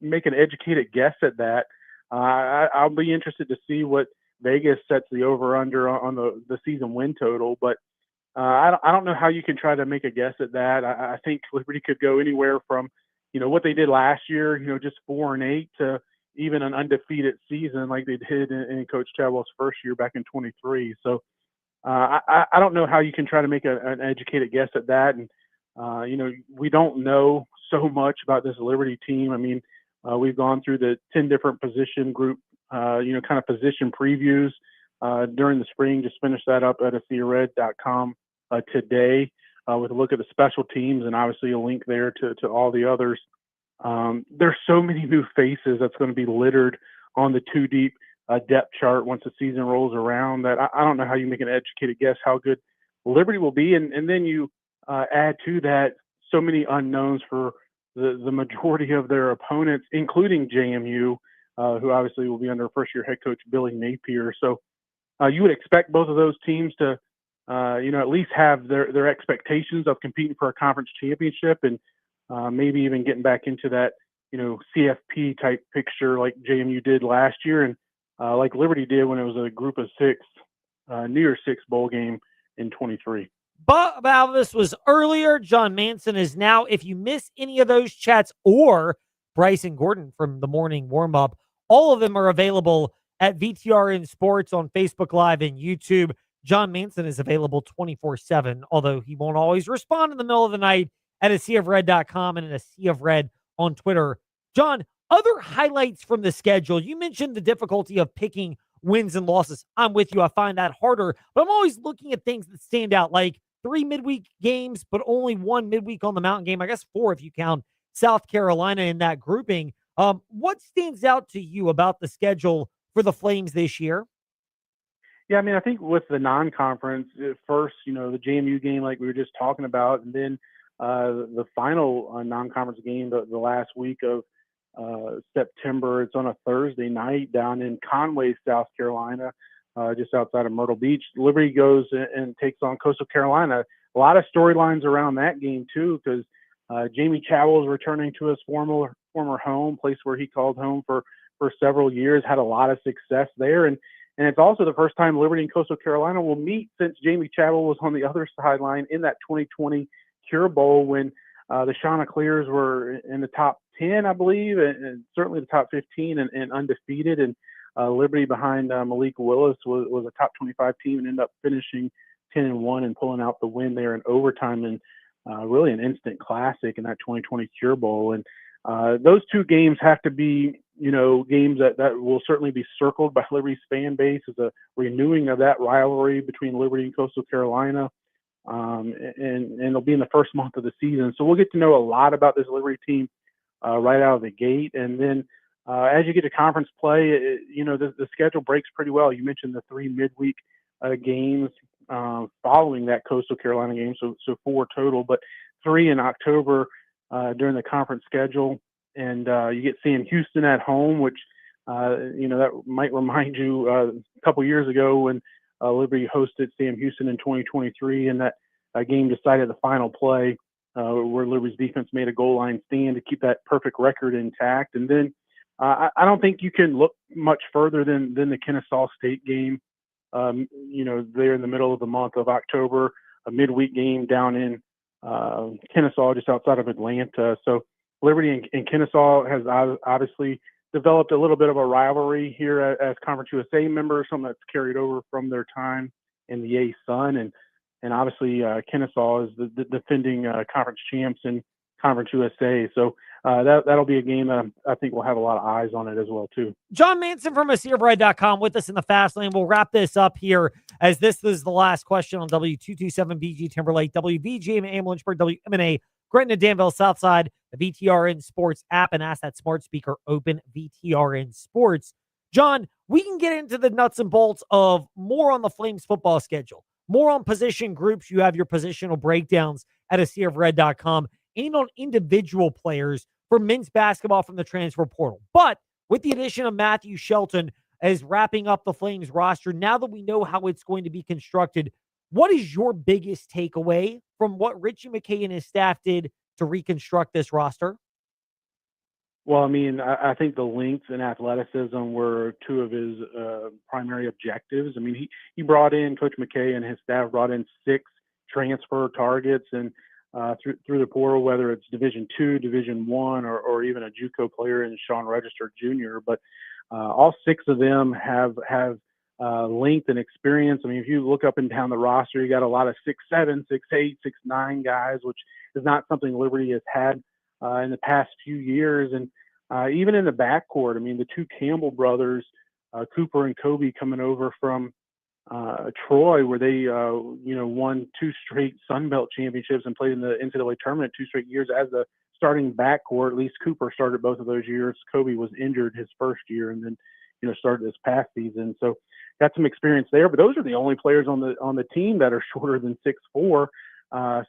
make an educated guess at that. I'll be interested to see what Vegas sets the over-under on the season win total, but I don't know how you can try to make a guess at that. I think Liberty could go anywhere from, what they did last year, just 4-8 to even an undefeated season like they did in Coach Chadwell's first year back in 23. So I don't know how you can try to make an educated guess at that. And, we don't know so much about this Liberty team. I mean, We've gone through the 10 different position group, kind of position previews during the spring. Just finished that up at ASIARed.com today with a look at the special teams and obviously a link there to all the others. There's so many new faces that's going to be littered on the Too Deep depth chart once the season rolls around that I don't know how you make an educated guess how good Liberty will be. And then you add to that so many unknowns for the majority of their opponents, including JMU, who obviously will be under first-year head coach Billy Napier. So you would expect both of those teams to, at least have their expectations of competing for a conference championship and maybe even getting back into that, CFP type picture like JMU did last year and like Liberty did when it was a group of six, New Year's Six bowl game in 23. Bob Alvis was earlier. John Manson is now. If you miss any of those chats or Bryson Gordon from the morning warm-up, all of them are available at VTRN Sports on Facebook Live and YouTube. John Manson is available 24/7, although he won't always respond in the middle of the night at ASeaofRed.com and at ASeaofRed on Twitter. John, other highlights from the schedule. You mentioned the difficulty of picking wins and losses. I'm with you. I find that harder, but I'm always looking at things that stand out, like 3 midweek games, but only 1 midweek on the mountain game. I guess 4 if you count South Carolina in that grouping. What stands out to you about the schedule for the Flames this year? Yeah, I mean, I think with the non-conference, first, the JMU game like we were just talking about, and then the final non-conference game the last week of September. It's on a Thursday night down in Conway, South Carolina, just outside of Myrtle Beach. Liberty goes and takes on Coastal Carolina. A lot of storylines around that game, too, because Jamie Chadwell is returning to his former home, place where he called home for several years, had a lot of success there. And it's also the first time Liberty and Coastal Carolina will meet since Jamie Chadwell was on the other sideline in that 2020 Cure Bowl when the Chanticleers were in the top 10, I believe, and certainly the top 15 and undefeated. And Liberty behind Malik Willis was a top 25 team and ended up finishing 10-1 and pulling out the win there in overtime and really an instant classic in that 2020 Cure Bowl. And those two games have to be, games that will certainly be circled by Liberty's fan base as a renewing of that rivalry between Liberty and Coastal Carolina. And it'll be in the first month of the season. So we'll get to know a lot about this Liberty team right out of the gate. And then as you get to conference play, the schedule breaks pretty well. You mentioned the 3 midweek games following that Coastal Carolina game, so 4 total, but 3 in October during the conference schedule. And you get Sam Houston at home, which, that might remind you a couple years ago when Liberty hosted Sam Houston in 2023, and that game decided the final play where Liberty's defense made a goal line stand to keep that perfect record intact. And then I don't think you can look much further than the Kennesaw State game, there in the middle of the month of October, a midweek game down in Kennesaw, just outside of Atlanta. So Liberty and Kennesaw has obviously developed a little bit of a rivalry here as Conference USA members, something that's carried over from their time in the A-Sun. And obviously Kennesaw is the defending conference champs in Conference USA. So that'll be a game that I think will have a lot of eyes on it as well, too. John Manson from ASeaofRed.com with us in the fast lane. We'll wrap this up here as this is the last question on W227BG Timberlake, WVGM Am Lynchburg, WMNA Gretna Danville Southside, the VTRN Sports app, and ask that smart speaker open VTRN Sports. John, we can get into the nuts and bolts of more on the Flames football schedule, more on position groups. You have your positional breakdowns at ASeaofRed.com and on individual players for men's basketball from the transfer portal. But with the addition of Matthew Shelton as wrapping up the Flames roster, now that we know how it's going to be constructed, what is your biggest takeaway from what Richie McKay and his staff did to reconstruct this roster? Well, I mean, I think the length and athleticism were 2 of his primary objectives. I mean, he brought in, Coach McKay and his staff brought in 6 transfer targets and through the portal, whether it's Division II, Division I, or even a JUCO player in Sean Register Jr. But all 6 of them have length and experience. I mean, if you look up and down the roster, you got a lot of 6'7", 6'8", 6'9" guys, which is not something Liberty has had in the past few years. And even in the backcourt, I mean, the two Campbell brothers, Cooper and Kobe, coming over from Troy, where they, won 2 straight Sun Belt championships and played in the NCAA tournament 2 straight years as the starting backcourt. At least Cooper started both of those years. Kobe was injured his first year and then, started this past season. So got some experience there, but those are the only players on the team that are shorter than 6'4".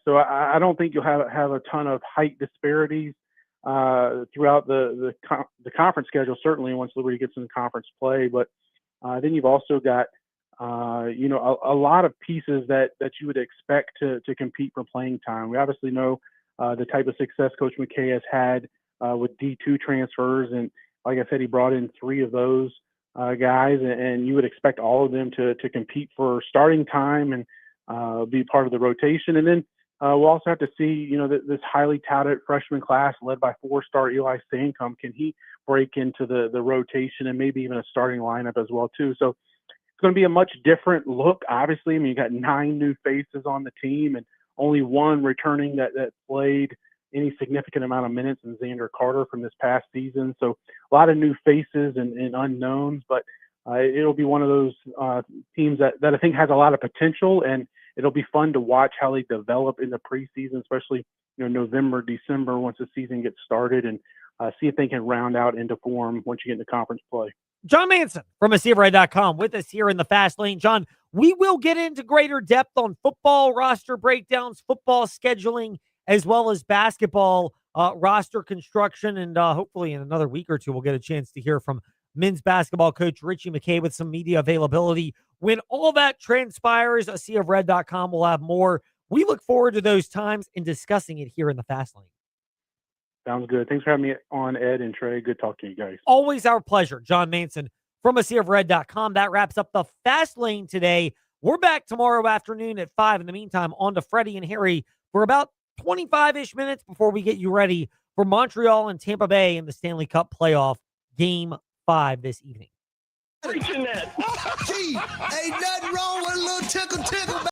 So I don't think you'll have a ton of height disparities throughout the conference schedule, certainly once Liberty gets into conference play. But then you've also got, a lot of pieces that you would expect to compete for playing time. We obviously know the type of success Coach McKay has had with D2 transfers. And like I said, he brought in 3 of those guys, and you would expect all of them to compete for starting time and be part of the rotation. And then we'll also have to see, this highly touted freshman class led by 4-star Eli Sankum. Can he break into the rotation and maybe even a starting lineup as well, too? So it's going to be a much different look, obviously. I mean, you got 9 new faces on the team and only 1 returning that played any significant amount of minutes in Xander Carter from this past season. So a lot of new faces and unknowns, but it'll be one of those teams that I think has a lot of potential, and it'll be fun to watch how they develop in the preseason, especially November, December, once the season gets started, and see if they can round out into form once you get into conference play. John Manson from AsiaRed.com with us here in the Fast Lane. John, we will get into greater depth on football roster breakdowns, football scheduling, as well as basketball roster construction. And hopefully in another week or two, we'll get a chance to hear from men's basketball coach Richie McKay with some media availability. When all that transpires, AsiaRed.com will have more. We look forward to those times and discussing it here in the Fast Lane. Sounds good. Thanks for having me on, Ed and Trey. Good talking to you guys. Always our pleasure. John Manson from AsiaRed.com. That wraps up the Fast Lane today. We're back tomorrow afternoon at 5. In the meantime, on to Freddie and Harry for about 25-ish minutes before we get you ready for Montreal and Tampa Bay in the Stanley Cup playoff Game 5 this evening. Gee, ain't nothing wrong with a little tickle.